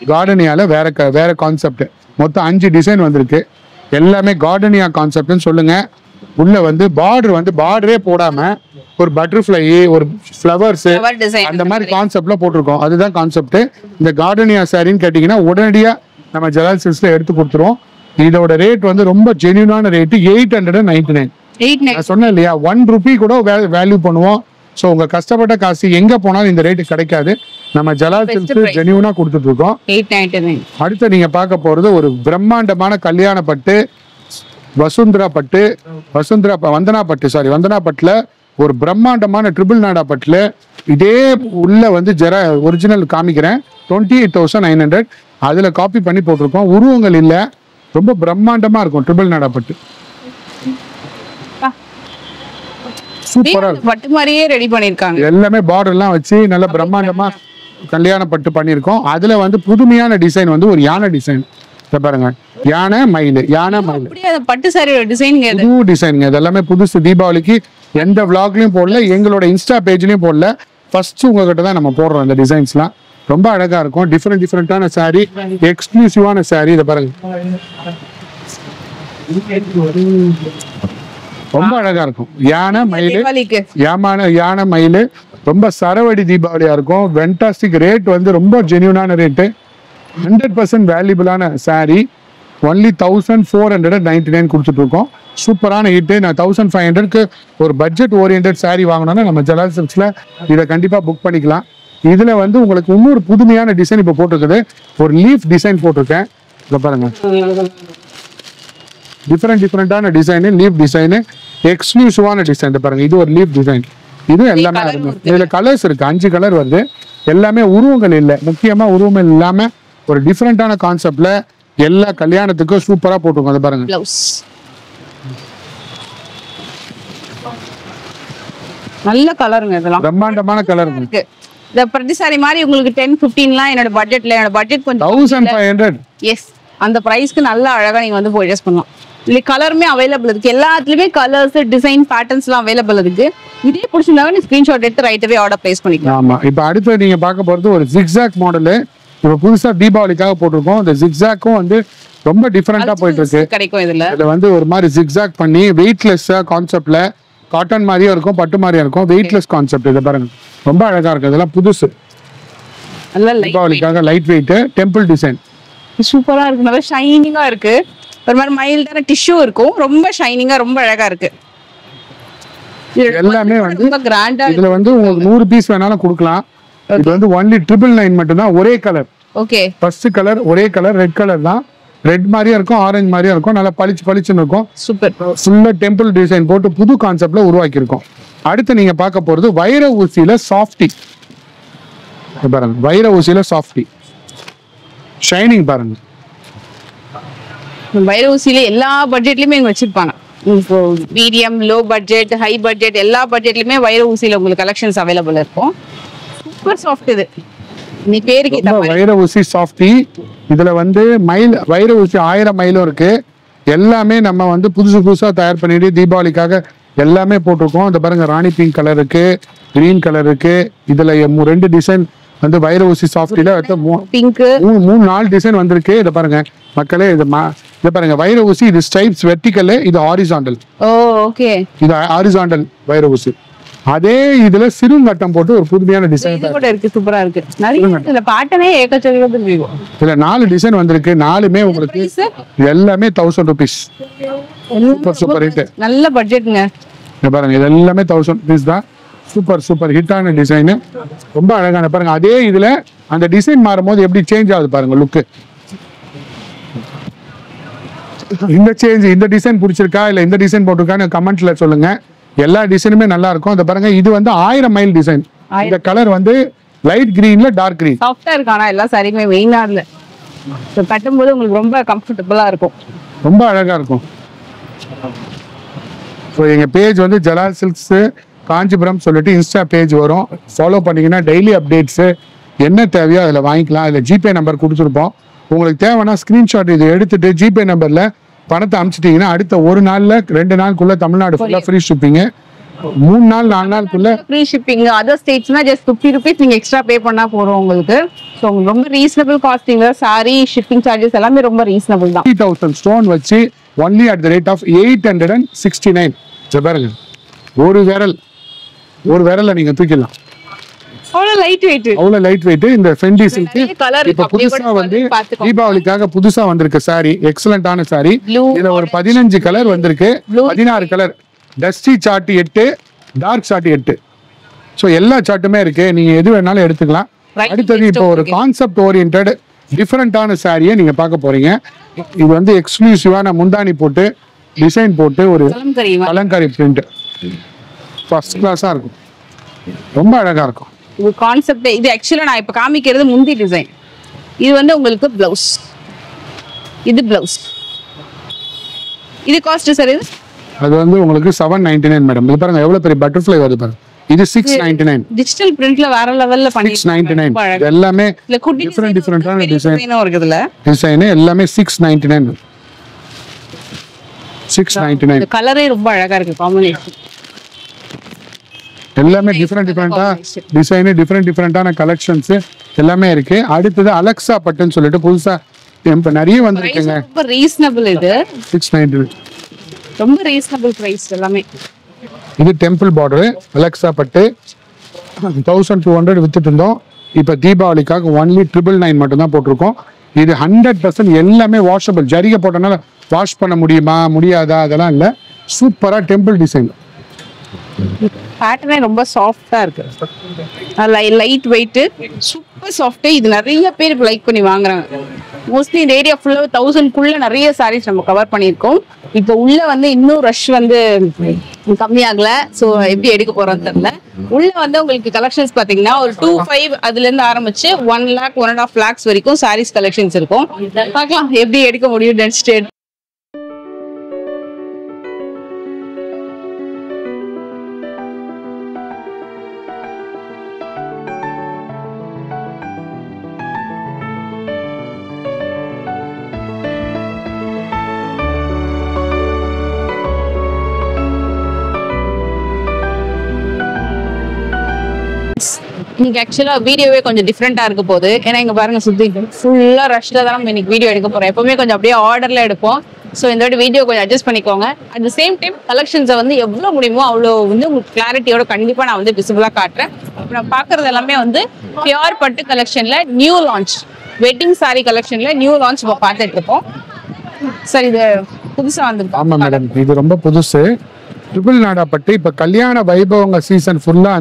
கார்டனியால வேற கான்செப்ட். மொத்தம் 5 டிசைன் வந்திருக்கு. எல்லாமே கார்டனியா கான்செப்ட்னு சொல்லுங்க. உள்ள வந்து பார்டரே போடாம ஒரு பட்டர்ஃப்ளை, ஒரு ஃப்ளவர்ஸ், அந்த மாதிரி கான்செப்ட்ல போட்டிருக்கோம். அதுதான் கான்செப்ட். இந்த கார்டனியா சாரின்னு கேட்டீங்கன்னா உடனடியா நம்ம ஜலால் சில்க்ஸ்ல எடுத்து கொடுத்துருவோம். இதோட ரேட் வந்து ரொம்ப ஜென்யூனான ரேட் 899. நான் சொன்னேன் இல்லையா, 1 ரூபி கூட வேல்யூ பண்ணுவோம். ஸோ உங்க கஷ்டப்பட்ட காசு எங்க போனாலும் இந்த ரேட்டு கிடைக்காது. நம்ம ஜலால் சில்க்ஸ் ஜென்யூனா கொடுத்துட்டு இருக்கோம்.
899.
அடுத்து நீங்க பார்க்க போறது ஒரு பிரம்மாண்டமான கல்யாண பட்டு, வசுந்தரா பட்டு, வந்தனா பட்டுல ஒரு பிரம்மாண்டமான ட்ரிபிள் நாடா பட்டுல இதே உள்ள வந்து ஒரிஜினல் காமிக்கிறேன். 28,900. அதுல காப்பி பண்ணி போட்டிருக்கோம். உருவங்கள் இல்ல, ரொம்ப பிரம்மாண்டமா இருக்கும் ட்ரிபிள் நாடா பட்டு. சூப்பரா
பட்டு மாதிரியே ரெடி பண்ணிருக்காங்க.
எல்லாமே பார்டர் எல்லாம் வச்சு நல்ல பிரம்மாண்டமா கல்யாண பட்டு பண்ணிருக்கோம். அதுல வந்து புதுமையான டிசைன் வந்து ஒரு யானை டிசைன். பாருங்க, யானை மயில்
பட்டு சாரியோட டிசைன்.
புது டிசைனுங்க. இது எல்லாமே புதுசு. தீபாவளிக்கு எந்த விளாக்லயும் போடல, எங்களோட இன்ஸ்டா பேஜ்லயும் போடல. ஃபர்ஸ்ட் உங்ககிட்ட தான் நம்ம போடுறோம். இந்த டிசைன்ஸ்லாம் ரொம்ப அழகா இருக்கும். டிஃப்ரெண்டான சாரி, எக்ஸ்க்ளூசிவான சாரி. இதை பாருங்க, ரொம்ப அழகா இருக்கும். யானை மயில் ரொம்ப சரவடி தீபாவளியா இருக்கும். வென்டாஸ்டிக். ரேட் வந்து ரொம்ப ஜென்யூனான ரேட்டு. 100% வேல்யூபிளான சாரி. ஒன்லி 1499 கொடுத்துட்டு இருக்கோம். சூப்பரான ஹிட்டு. நான் 1500க்கு ஒரு பட்ஜெட் ஓரியன்ட் சாரி வாங்கினோன்னா நம்ம ஜலால் சில்க்ஸ்ல இதை கண்டிப்பா புக் பண்ணிக்கலாம். இதுல வந்து உங்களுக்கு இன்னொரு புதுமையான டிசைன் இப்போ போட்டிருக்குது. ஒரு லீஃப் டிசைன் போட்டிருக்கேன். இதை பாருங்க, டிஃப்ரெண்டான டிசைனு, லீஃப் டிசைனு, எக்ஸ்க்ளூசிவான டிசைன். பாருங்க, இது ஒரு லீஃப் டிசைன். இது எல்லாமே இதுல கலர்ஸ் இருக்கு. 5 கலர் வருது. எல்லாமே உருவங்கள் இல்லை. முக்கியமா உருவங்கள் இல்லாம ஒரு டிஃப்ரெண்டான கான்செப்ட்ல எல்லா கல்யாணத்துக்கும் சூப்பரா போட்டிருக்கோம். அதை பாருங்க,
நல்ல கலருங்க இதெல்லாம்,
பிரம்மாண்டமான கலர்
இருக்கு. இந்த பிரதி சாரி மாதிரி உங்களுக்கு 10-15லாம் என்னோட பட்ஜெட் கொஞ்சம்
1500.
எஸ், அந்த பிரைஸ்க்கு நல்லா அழகா நீங்க வந்து பர்ச்சேஸ் பண்ணலாம். இதுல கலருமே அவைலபிள் இருக்கு, எல்லாத்துலயுமே கலர்ஸ் டிசைன் பேட்டர்ன்ஸ்லாம் அவைலபிள் இருக்கு. இதே பிடிச்சிருந்தாங்க நீ ஸ்கிரீன்ஷாட் எடுத்து ரைட்டவே ஆர்டர் பிளேஸ் பண்ணிக்கலாம்.
ஆமா, இப்போ அடுத்து நீங்க பார்க்க போறது ஒரு ஜிக்ஸாக் மாடல். இப்போ புதுசா தீபாவளிக்காக போட்டிருக்கோம். இந்த ஜிக்ஸாக்கும் வந்து ரொம்ப டிஃபரெண்டா போயிட்டு இருக்கு.
கிடைக்கும் இதுல.
இதுல வந்து ஒரு மாதிரி ஜிக்ஸாக் பண்ணி வெயிட்லெஸ் கான்செப்ட்ல, காட்டன் மாதிரியும் இருக்கும், பட்டு மாதிரியும் இருக்கும், வெயிட்லெஸ் கான்செப்ட். இதை பாருங்க, ரொம்ப அழகா இருக்கு. இதெல்லாம் புதுசு,
நல்ல
தீபாவளிக்காக லைட் வெயிட் டெம்பிள் டிசைன்.
சூப்பரா இருக்கு, நல்லா ஷைனிங்கா இருக்கு. ஒரு மாதிரி மைல்டான டிஷ்யூ இருக்கும், ரொம்ப ஷைனிங்கா ரொம்ப அழகா இருக்கு.
எல்லாமே வந்து
ரொம்ப கிராண்டா.
இதுல வந்து உங்களுக்கு 100 பீஸ் வேணாலும் கொடுக்கலாம். இது வந்து ஒன்லி 999 மட்டும் தான். ஒரே கலர்,
ஓகே,
ஃபர்ஸ்ட் கலர் ஒரே கலர், ரெட் கலர் தான். ரெட் மாதிரியும் இருக்கும், ஆரஞ்சு மாதிரியும் இருக்கும், நல்லா பளிச்சுன்னு இருக்கும்.
சூப்பர்.
ஃபுல்லா டெம்பிள் டிசைன் போட்டு புது கான்செப்ட்ல உருவாக்கி இருக்கோம். அடுத்து நீங்க பார்க்க போறது வைர ஊசியில சாஃப்டி. பாருங்க, வைர ஊசியில சாஃப்டி ஷைனிங் பாருங்க.
வைர ஊசியில எல்லா பட்ஜெட்லயுமே இங்க வச்சிருப்பாங்க. Medium, low budget, high budget எல்லா பட்ஜெட்லயுமே வைர ஊசியில உங்களுக்கு கலெக்ஷன்ஸ் அவைலபிள் இருக்கும். சூப்பர் சாஃப்ட் இது, நீ பேருக்கு ஏத்த மாதிரி.
வைர ஊசி சாஃப்டி. இதுல வந்து மைல் வைர ஊசி 1000 மைலும் இருக்கு. எல்லாமே நம்ம வந்து புதுசா தயார் பண்ணிட்டு தீபாவளிக்காக எல்லாமே போட்டிருக்கோம். இந்த பாருங்க, ராணி பிங்க் கலர் இருக்கு, கிரீன் கலர் இருக்கு. இதுல 2 டிசைன் வந்து வைர ஊசி சாஃப்டில
பிங்க்
3-4 டிசைன் வந்திருக்கு. இதை பாருங்க மக்களே, இதை பாருங்க, வைர ஊசி இது ஸ்ட்ரைப்ஸ் வெர்டிகல், இது ஹாரிசாண்டல்.
ஓ ஓகே,
இது ஹாரிசாண்டல் வைர ஊசி. அதே இதுல சிறுங்கட்டம் போட்டு ஒரு புதுமையான டிசைன்
இது கூட இருக்கு, சூப்பரா இருக்கு. நிறைய இதுல பேட்டர்னே ஏகச்சக்கமா இருக்கு.
இதுல 4 டிசைன் வந்திருக்கு. 4மே உங்களுக்கு எல்லாமே 1000 rupees. சூப்பர் ஹிட்,
நல்ல பட்ஜெட்ங்க.
பாருங்க, இது எல்லாமே 1000 rupees தான். சூப்பர் ஹிட்டான டிசைன், ரொம்ப அழகான. பாருங்க, அதே இதுல அந்த டிசைன் மாறும்போது எப்படி சேஞ்ச் ஆகுது பாருங்க லுக். இந்த டிசைன் பிடிச்சிருக்கா இல்ல இந்த டிசைன் போட்டிருக்கான்னு கமெண்ட்ல சொல்லுங்க. எல்லா டிசைனுமே நல்லா இருக்கும். இந்த பாருங்க, இது வந்து 1000 மைல் டிசைன். இந்த கலர் வந்து லைட் கிரீன்ல டார்க் கிரீன்.
சாஃப்ட்டா இருக்கு, ஆனா எல்லா சாரியுமே வெயினா இல்ல. கட்டும்போது உங்களுக்கு ரொம்ப கம்ஃபர்டபுளா இருக்கும்,
ரொம்ப அழகா இருக்கும். ஸோ எங்க பேஜ் வந்து ஜலால் சில்க்ஸ் காஞ்சிபுரம் சொல்லிட்டு இன்ஸ்டா பேஜ் வரும். ஃபாலோ பண்ணீங்கன்னா டெய்லி அப்டேட்ஸ் என்ன தேவையோ அதில் வாங்கிக்கலாம். அதில் ஜிபே நம்பர் கொடுத்துருப்போம். உங்களுக்கு தேவைன்னா ஸ்க்ரீன்ஷாட் இது எடுத்துட்டு ஜிபே நம்பரில் பணத்தை அனுப்பிச்சிட்டிங்கன்னா அடுத்த 1 நாள்ல 2 நாளுக்குள்ள தமிழ்நாடு ஃபுல்லாக ஃப்ரீ ஷிப்பிங்கு. 3 நாள் 4 நாளுக்குள்ள
ஃப்ரீ ஷிப்பிங். அதர் ஸ்டேட்ஸ்னா ஜஸ்ட் 50 rupees நீங்க எக்ஸ்ட்ரா பே பண்ணா போறோம் உங்களுக்கு. ஸோ உங்களுக்கு ரொம்ப reasonable costing. Sari shipping charges எல்லாமே ரொம்ப ரீசனபிள் தான்.
3000 ஸ்டோன் வச்சு only at the rate of 869. பாருங்க, ஒரு விரல நீங்க தூக்கிடலாம்.
அவ்வளவு
லைட் வெயிட். இந்த ஃபெண்டி சில்க் இப்ப புதுசா வந்து தீபாவளிக்காக புதுசா வந்திருக்கு சாரி. எக்ஸலண்டான சாரி. இதுல ஒரு 15 கலர் வந்திருக்கு, 16 colour. Dusty shade 8, dark shade 8. So எல்லா சார்ட்டுமே இருக்கு, நீங்க எது வேணாலும் எடுத்துக்கலாம். அடுத்தது இப்போ ஒரு கான்செப்ட் ஓரியன்டட் டிஃபரெண்டான சாரியை நீங்க பார்க்க போறீங்க. இது வந்து எக்ஸ்க்ளூசிவான முந்தானி போட்டு டிசைன் போட்டு ஒரு கலங்காரி பிரிண்ட். ஃபர்ஸ்ட் கிளாஸா இருக்கும், ரொம்ப அழகா இருக்கும்.
இது கான்செப்ட். இது ஆக்சுவலா நான் இப்ப காமிக்கிறது முந்தி டிசைன். இது வந்து உங்களுக்கு பிளவுஸ். இது பிளவுஸ். இது காஸ்ட் சார். இது
அது வந்து உங்களுக்கு 799 மேடம். இது பாருங்க எவ்வளவு பெரிய பட்டர்ஃப்ளை வருது பாருங்க. இது 699.
டிஜிட்டல் பிரிண்ட்ல வேற லெவல்ல பண்ணி
699. எல்லாமே டிஃபரெண்டான டிசைன்
இருக்குதுல.
டிசைன் எல்லாமே 699. 699.
கலரே ரொம்ப அழகா இருக்கு, காம்பினேஷன்
எல்லாமே டிஃபரெண்டா டிசைன், டிஃபரெண்டான கலெக்ஷன்ஸ் எல்லாமே இருக்கு. அடுத்தது அலெக்சா பட்டுன்னு சொல்லிட்டு புதுசா இப்ப நிறைய வந்திருக்குங்க.
ரொம்ப ரீசனபிள். இது
690.
ரொம்ப ரீசனபிள் பிரைஸ் எல்லாமே.
இது டெம்பிள் பார்டர் அலெக்சா பட்டு 1200 வித்துட்டு இருந்தோம். இப்ப தீபாவளிக்காக ஒன்லி 999 மட்டும் தான் போட்டிருக்கோம். இது 100% எல்லாமே வாஷபிள். ஜரிகை போட்டனால வாஷ் பண்ண முடியுமா முடியாதா அதெல்லாம் இல்ல. சூப்பரா டெம்பிள் டிசைன்.
பேட்டர்னே ரொம்ப சாஃப்டா இருக்கு, லைட் வெயிட், சூப்பர் சாஃப்ட். இது நிறைய பேர் லைக் பண்ணி வாங்குறாங்க. மோஸ்ட்லி இந்த ஏரியா ஃபுல்லா 1000 நிறைய சாரீஸ் நம்ம கவர் பண்ணியிருக்கோம். இப்போ உள்ள வந்து இன்னும் ரஷ் வந்து கம்மியாகல. ஸோ எப்படி எடுக்க போறோம் தெரியல. உள்ள வந்து உங்களுக்கு கலெக்ஷன்ஸ் பாத்தீங்கன்னா ஒரு 25 அதுல இருந்து ஆரம்பிச்சு 1 lakh 1.5 lakhs வரைக்கும் சாரீஸ் கலெக்ஷன்ஸ் இருக்கும். பார்க்கலாம் எப்படி எடுக்க முடியும். டென்ஸ்டே இன்னைக்கு ஆக்சுவலா வீடியோவே கொஞ்சம் டிஃப்ரெண்டா இருக்க போகுது. ஏன்னா இங்க பாருங்க சுத்தி ஃபுல்லா ரஷ்ல தான் நம்ம இன்னைக்கு வீடியோ எடுக்க போறோம். எப்பவுமே கொஞ்சம் அப்படியே ஆர்டர்ல எடுப்போம். ஸோ இந்த வாட்டி வீடியோ கொஞ்சம் அட்ஜஸ்ட் பண்ணிக்கோங்க. அட் த சேம் டைம் கலெக்ஷன்ஸை வந்து எவ்வளோ முடியுமோ அவ்வளோ வந்து உங்களுக்கு கிளாரிட்டியோட கண்டிப்பா நான் வந்து விசிபிளா காட்டுறேன். இப்போ நான் பாக்குறது எல்லாமே வந்து பியூர் பட்டு கலெக்ஷன்ல நியூ லான்ச், வெட்டிங் சாரி கலெக்ஷன்ல நியூ லான்ச் இப்போ பார்த்துட்டு இருக்கோம். சார் இது புதுசா வந்துருக்கு.
ஆமா மேடம், இது ரொம்ப புதுசு. ட்ரிபிள் நாடா பட்டு இப்ப கல்யாண வைபவங்க சீசன் ஃபுல்லா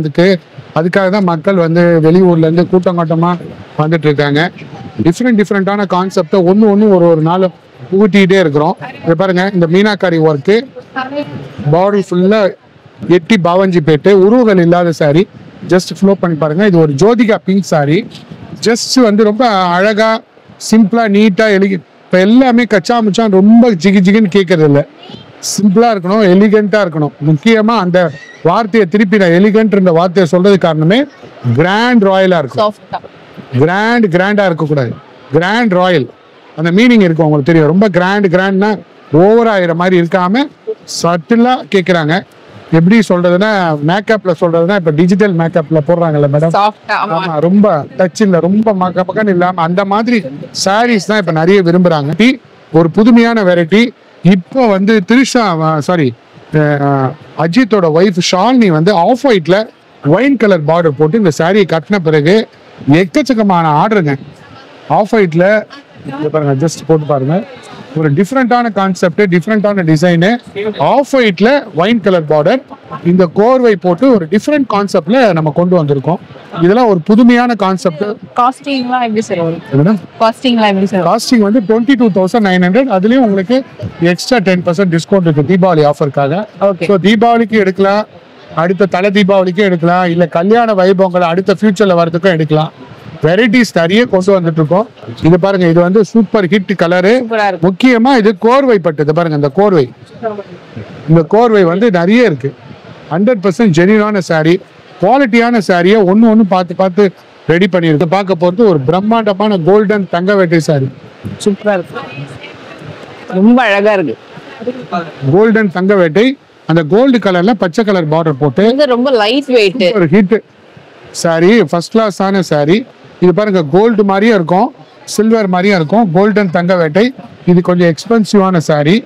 அதுக்காக தான் மக்கள் வந்து வெளியூர்ல இருந்து கூட்டம் கூட்டமா வந்துட்டு இருக்காங்க. டிஃப்ரெண்டான கான்செப்டை ஒன்று ஒரு நாள் ஊட்டிகிட்டே இருக்கிறோம். இதை பாருங்க, இந்த மீனாக்காரி ஒர்க்கு, பாடி ஃபுல்லா எட்டி பாவஞ்சி பேட்டு, உருவங்கள் இல்லாத சாரி. ஜஸ்ட் ஃப்ளோ பண்ணி பாருங்க. இது ஒரு ஜோதிகா பிங்க் சாரி. ஜஸ்ட் வந்து ரொம்ப அழகா சிம்பிளா நீட்டா இப்போ எல்லாமே கச்சா முச்சா ரொம்ப ஜிகின்னு கேட்கறது இல்லை. சிம்பிளா இருக்கணும், எலிகண்டா இருக்கணும். முக்கியமா அந்த வார்த்தையை திருப்பி நான் எலிகண்ட் வார்த்தையை சொல்றது காரணமே கிராண்ட் ராயலா இருக்கும். கிராண்டா இருக்கக்கூடாது, கிராண்ட் ராயல் அந்த மீனிங் இருக்கும் உங்களுக்கு தெரியும். ரொம்ப கிராண்ட்னா ஓவர் ஆகிற மாதிரி இருக்காம சட்டிலா கேட்குறாங்க. எப்படி சொல்றதுன்னா, மேக்கப்ல சொல்றதுன்னா இப்ப டிஜிட்டல் மேக்கப்ல போடுறாங்கல்ல மேடம், ஆமா, ரொம்ப டச் இல்ல, ரொம்ப மக்கன்னு இல்லாம அந்த மாதிரி சாரீஸ் தான் இப்ப நிறைய விரும்புறாங்க. ஒரு புதுமையான வெரைட்டி. இப்போ வந்து அஜித்தோட ஒய்ஃப் ஷாலினி வந்து ஆஃப் ஒயிட்ல ஒயின் கலர் பார்டர் போட்டு இந்த சாரியை கட்டின பிறகு எக்கச்சக்கமான ஆர்டருங்க. ஆஃப் ஒயிட்ல பாருங்க, ஜஸ்ட் போட்டு பாருங்க, ஒரு டிஃப்ரெண்டான கான்செப்ட், டிஃப்ரெண்டான டிசைனு. ஆஃப் ஒயிட்ல ஒயின் கலர் பார்டர், இந்த கோர்வை போட்டு ஒரு டிஃப்ரெண்ட் கான்செப்ட்ல நம்ம கொண்டு வந்திருக்கோம். இதெல்லாம் ஒரு புதுமையான கான்செப்ட்.
காஸ்டிங்லாம் எப்படி சார் வரும்?
காஸ்டிங் வந்து 22,900. அதுலயும் உங்களுக்கு எக்ஸ்ட்ரா 10% டிஸ்கவுண்ட் இருக்கு தீபாவளி ஆஃபருக்காக. ஸோ தீபாவளிக்கு எடுக்கலாம், அடுத்த தலை தீபாவளிக்கு எடுக்கலாம், இல்ல கல்யாண வைபவங்களை அடுத்த ஃபியூச்சர்ல வரதுக்கும் எடுக்கலாம். வெரைட்டிஸ் நிறைய கொண்டு வந்துட்டு இருக்கோம். இது பாருங்க, இது வந்து சூப்பர் ஹிட் கலரு. முக்கியமா இது கோர்வை பட்டு. இது பாருங்க, இந்த கோர்வை வந்து நிறைய இருக்கு. 100% ஜெனியூனான சாரி, குவாலிட்டியான சாரியை ஒன்னு பார்த்து ரெடி பண்ணிருக்கு. பார்க்க போறது ஒரு பிரம்மாண்டமான கோல்டன் தங்க வேட்டை சாரி.
சூப்பரா இருக்கு, ரொம்ப அழகா இருக்கு.
கோல்டன் தங்க வேட்டை, அந்த கோல்டு கலர்ல பச்சை கலர் பார்டர் போட்டு
ரொம்ப லைட் வெயிட்,
ஒரு ஹிட் சாரி, ஃபர்ஸ்ட் கிளாஸ் ஆன சாரி. இது பாருங்க, கோல்டு மாதிரியே இருக்கும், சில்வர் மாதிரியே இருக்கும். கோல்டன் தங்க வேட்டை. இது கொஞ்சம் எக்ஸ்பென்சிவான சாரி.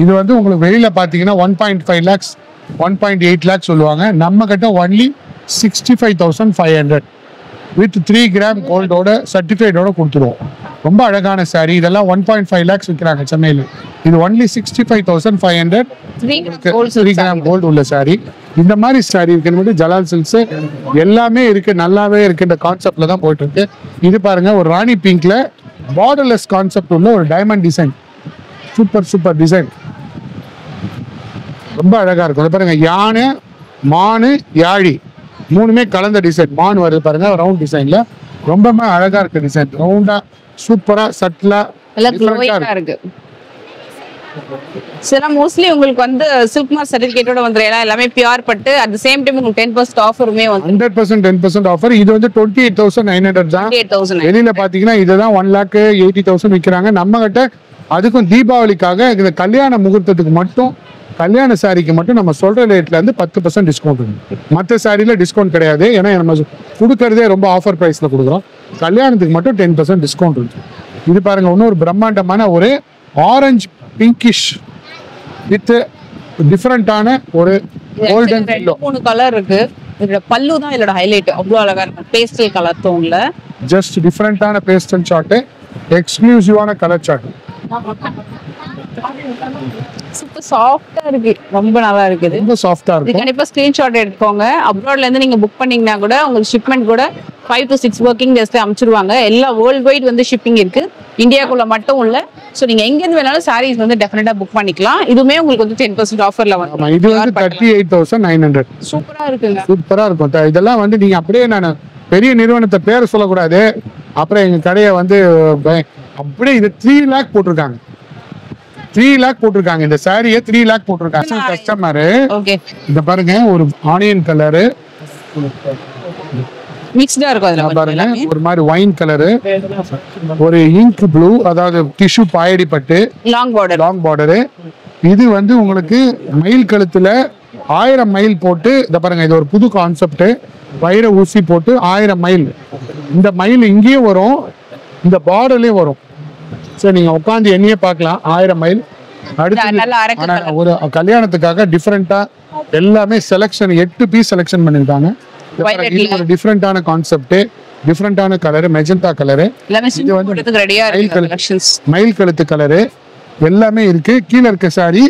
இது வந்து உங்களுக்கு வெளியில பாத்தீங்கன்னா 1.5 lakhs 1.8 lakhs சொல்லுவாங்க. நம்ம கிட்ட ஒன்லி 65,500 வித் 3 கிராம் கோல்டோட சர்டிஃபைடோட கொடுத்துருவோம். ரொம்ப அழகான சாரி. இதெல்லாம் 1.5 lakhs விற்கிறாங்க சென்னையில். இது ஒன்லி 65,500 3 கிராம் கோல்டு உள்ள சாரி. இந்த மாதிரி சாரி இருக்கு. ஜலால் சில்க்ஸ் எல்லாமே இருக்கு, நல்லாவே இருக்கு. இந்த கான்செப்ட்ல தான் போயிட்டு இருக்கு. இது பாருங்க, ஒரு ராணி பிங்க்ல பார்டர்லெஸ் கான்செப்ட் உள்ள ஒரு டைமண்ட் டிசைன். சூப்பர் டிசைன், ரொம்ப அழகா இருக்கும். பாருங்க, யானை, மானு, யாழி மூணுமே கலந்த டிசைன். மான் வருது பாருங்க, ரவுண்ட் டிசைன்ல ரொம்ப அழகா இருக்கு. டிசைன் ரவுண்டா சூப்பரா சட்டிலா
இருக்கு. சில மோஸ்ட்லி உங்களுக்கு வந்து சில்க் மார்க் சர்டிபிகேட்டோட வந்துரும். எல்லாமே பியூர் பட்டு. அட் தி சேம் டைம் உங்களுக்கு 10% ஆஃபருமே வந்து
100% ஆஃபர். இது வந்து 28,900 தான். வெளியில பாத்தீங்கன்னா இதுதான் 1,80,000 விற்கிறாங்க. நம்ம கிட்ட அதுக்கும் தீபாவளிக்காக இந்த கல்யாண முகூர்த்தத்துக்கு மட்டும், கல்யாண சாரிக்கு மட்டும் நம்ம சொல்ற ரேட்ல இருந்து 10% டிஸ்கவுண்ட் இருக்கு. மற்ற சாரியில டிஸ்கவுண்ட் கிடையாது. ஏன்னா நம்ம கொடுக்கறதே ரொம்ப ஆஃபர் பிரைஸ்ல கொடுக்குறோம். கல்யாணத்துக்கு மட்டும் 10% டிஸ்கவுண்ட் இருக்கு. இது பாருங்க, இன்னொரு பிரம்மாண்டமான ஒரு ஆரஞ்சு பிங்கிஷ் வித் டிஃபரெண்டான ஒரு கோல்டன் எல்லோ.
3 கலர் இருக்கு. இதோட பல்லு தான் இதோட ஹைலைட். அவ்வளவு அழகா இருக்கு. பேஸ்டல் கலர் டோன்ல
ஜஸ்ட் டிஃபரெண்டான பேஸ்டல் சார்ட், எக்ஸ்க்ளூசிவான கலர் சார்ட்.
சூப்பர் சாஃப்ட்டா இருக்கு, ரொம்ப நல்லா இருக்குது.
ரொம்ப சாஃப்ட்டா இருக்கு.
கண்டிப்பா ஸ்கிரீன்ஷாட் எடுத்துக்கோங்க. அப்ராட்ல இருந்து நீங்க புக் பண்ணீங்கன்னா கூட உங்களுக்கு ஷிப்மெண்ட் கூட 5 to 6 ஒர்க்கிங் டேஸ்ல அனுப்பிச்சிடுவாங்க. எல்லா வேர்ல்ட் வைட் வந்து ஷிப்பிங் இருக்கு, இந்தியாக்குள்ள மட்டும் இல்ல. சோ நீங்க எங்க இருந்து வேணாலும் சாரீஸ் வந்து டெஃபினட்டா புக் பண்ணிக்கலாம். இதுமே உங்களுக்கு வந்து 10% ஆஃபர்ல வந்து.
இது வந்து 38,900.
சூப்பரா இருக்குங்க,
சூப்பரா இருக்கும். இதெல்லாம் வந்து நீங்க அப்படியே, நான் பெரிய நிறுவனத்தை பேரை சொல்லக்கூடாது, அப்புறம் எங்க கடையை வந்து அப்படியே இது 3 lakh போட்டிருக்காங்க. 3 lakh போட்டிருக்காங்க. இந்த சாரியை 3 lakh போட்டிருக்காங்க. கஸ்டமரு இந்த பாருங்க, ஒரு ஆனியன் கலரு
மிக்ஸ்டா இருக்கும். அதுல
பாருங்க, ஒரு மாதிரி ஒயின் கலரு, ஒரு இங்க் ப்ளூ, அதாவது டிஷ்யூ பாயடி பட்டு,
லாங்
பார்டரு. இது வந்து உங்களுக்கு மயில் கழுத்துல 1000 மயில் போட்டு, இத பாருங்க, இது ஒரு புது கான்செப்ட். வைர ஊசி போட்டு 1000 மைல். இந்த மைல் இங்கேயும் வரும், இந்த பார்டர்லயும் வரும். சரி, நீங்க உட்காந்து எண்ணியே பார்க்கலாம். 1000 மைல். அடுத்து ஒரு கல்யாணத்துக்காக டிஃப்ரெண்டா எல்லாமே செலக்ஷன் 8 பீஸ் செலக்ஷன் பண்ணிருக்காங்க. இது ஒரு டிஃப்ரெண்டான கான்செப்ட், டிஃப்ரெண்டான கலர், மெஜந்தா கலரு. இது வந்து மயில் கழுத்து கலரு எல்லாமே இருக்கு. கீழே இருக்க சாரி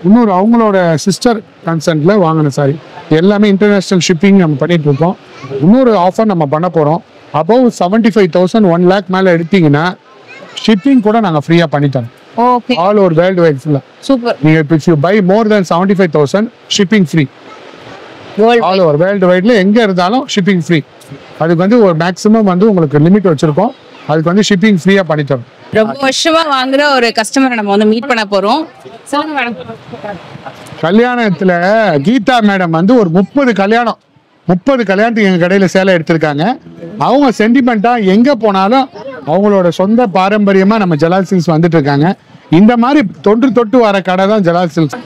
இன்னொரு அவங்களோட சிஸ்டர் கன்சென்ட்ல வாங்கின சாரி. எல்லாமே இன்டர்நேஷனல் ஷிப்பிங் நம்ம பண்ணிட்டு இருக்கோம். இன்னொரு ஆஃபர் நம்ம பண்ண போறோம். அபவ் 75,000 1 lakh மேல எடுத்தீங்கன்னா ஷிப்பிங் கூட நாங்க ஃப்ரீயா பண்ணித்தரோம்.
Okay,
all over world wide ஃபுல்லா.
சூப்பர்.
நீங்க if you buy more than 75,000 shipping free. All over world வைட்ல எங்க இருந்தாலும் ஷிப்பிங் ஃப்ரீ. அதுக்கு வந்து ஒரு மேக்ஸிமம் வந்து உங்களுக்கு லிமிட் வச்சிருக்கோம். அதுக்கு வந்து ஷிப்பிங் ஃப்ரீயா பண்ணித்தரோம்.
ரொம்ப வருஷமா வாங்குற ஒரு கஸ்டமரை நம்ம வந்து மீட் பண்ண போறோம். சொல்லுங்க மேடம்.
கல்யாணத்துல கீதா மேடம் வந்து ஒரு 30 கல்யாணத்துக்கு எங்க கடையில சேலை எடுத்திருக்காங்க. அவங்க சென்டிமெண்டா எங்க போனாலும் அவங்களோட சொந்த பாரம்பரியமா நம்ம ஜலால் சில்க்ஸ் வந்துட்டு இருக்காங்க. இந்த மாதிரி தொட்டு வர கடை தான் ஜலால் சில்க்ஸ்.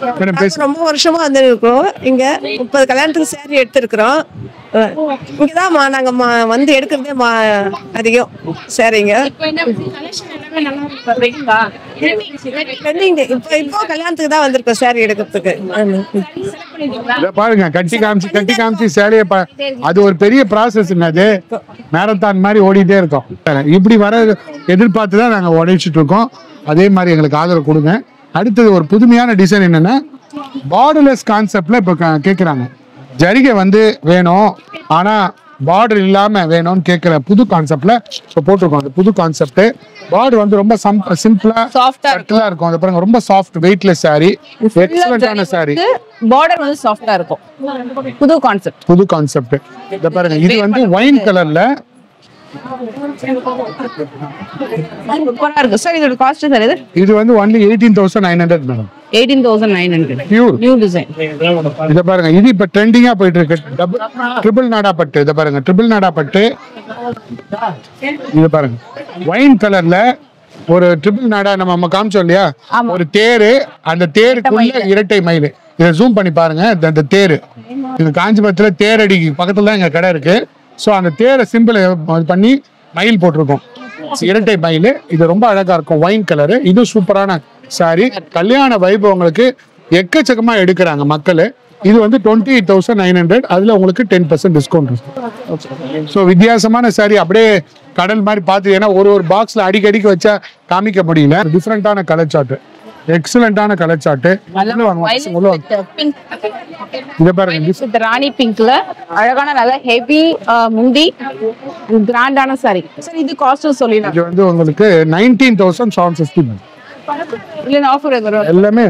ரொம்ப வருஷமா வந்து இருக்கோம். இங்க 30 கல்யாணத்துக்கு சேரீ எடுத்திருக்கிறோம். இங்கதான் நாங்க வந்து எடுக்கிறதே அதிகம் சேரீங்க. இப்போ கல்யாணத்துக்கு தான் வந்திருக்கோம் சேரீ எடுக்கிறதுக்கு.
பாருங்க, கட்டி காமிச்சு சேலைய அது ஒரு பெரிய ப்ராசஸ். அது மேரத்தான் மாதிரி ஓடிட்டே இருக்கோம். இப்படி வர எதிர்பார்த்து தான் நாங்க உடைச்சிட்டு இருக்கோம். அதே மாதிரி எங்களுக்கு ஆதரவு கொடுங்க. அடுத்தது ஒரு புதுமையான டிசைன் என்னன்னா பார்டர்லெஸ் கான்செப்ட்ல இப்ப கேக்குறாங்க. ஜரிகை வந்து வேணும், ஆனா பார்டர் இல்லாம வேணும்னு கேட்கிற புது கான்செப்ட்ல இப்ப போட்டிருக்கோம். அந்த புது கான்செப்ட் பார்டர் வந்து ரொம்ப சிம்பிளா சாஃப்டா இருக்கும். அது பாருங்க, ரொம்ப சாஃப்ட் வெயிட்லெஸ் சாரி, எக்ஸலென்ட்டான சாரி.
பார்டர் வந்து சாஃப்டா இருக்கும். புது கான்செப்ட்.
இத பாருங்க, இது வந்து ஒயின் கலர்ல
சூப்பரா இருக்கு சார். இதோட காஸ்ட் சார்
இது வந்து only 18,900 மேடம்.
18,900 new design.
இத பாருங்க, இது இப்ப ட்ரெண்டிங்கா போயிட்டு இருக்கு. ட்ரிபிள் நாடா பட்டு. இத பாருங்க, ட்ரிபிள் நாடா பட்டு. இத பாருங்க, ஒயின் கலர்ல ஒரு ட்ரிபிள் நாடா நம்ம காமிச்சோம் இல்லையா, ஒரு தேரு. அந்த தேருக்குள்ள இரட்டை மயில். இதை ஜூம் பண்ணி பாருங்க. அந்த தேரு இது காஞ்சிபுரத்துல தேரடி பக்கத்துல தான் எங்க கடை இருக்கு. ஸோ அந்த தேரை சிம்பிள் பண்ணி மயில் போட்டிருக்கோம், இரட்டை மயில். இது ரொம்ப அழகா இருக்கும், ஒயின் கலரு. இது சூப்பரான சாரி. கல்யாண வைபவங்களுக்கு எக்கச்சக்கமா எடுக்கிறாங்க மக்கள். இது வந்து 28,900. அதுல உங்களுக்கு 10% டிஸ்கவுண்ட் இருக்கு. ஸோ வித்தியாசமான சாரி. அப்படியே கடல் மாதிரி பார்த்தீங்கன்னா ஒரு பாக்ஸ்ல அடிக்கடிக்கு வச்சா காமிக்க முடியல. டிஃப்ரெண்டான கலர் சார்ட், எக்ஸலென்ட்டான கலர் சார்ட். இத பாருங்க,
ராணி பிங்க்ல அழகான நல்ல ஹெவி முந்தி கிராண்டான சாரி. சார் இது காஸ்ட் சொல்லிடுங்க.
இது வந்து உங்களுக்கு 19,750.
இல்ல ஆஃபர் வரும்.
எல்லாமே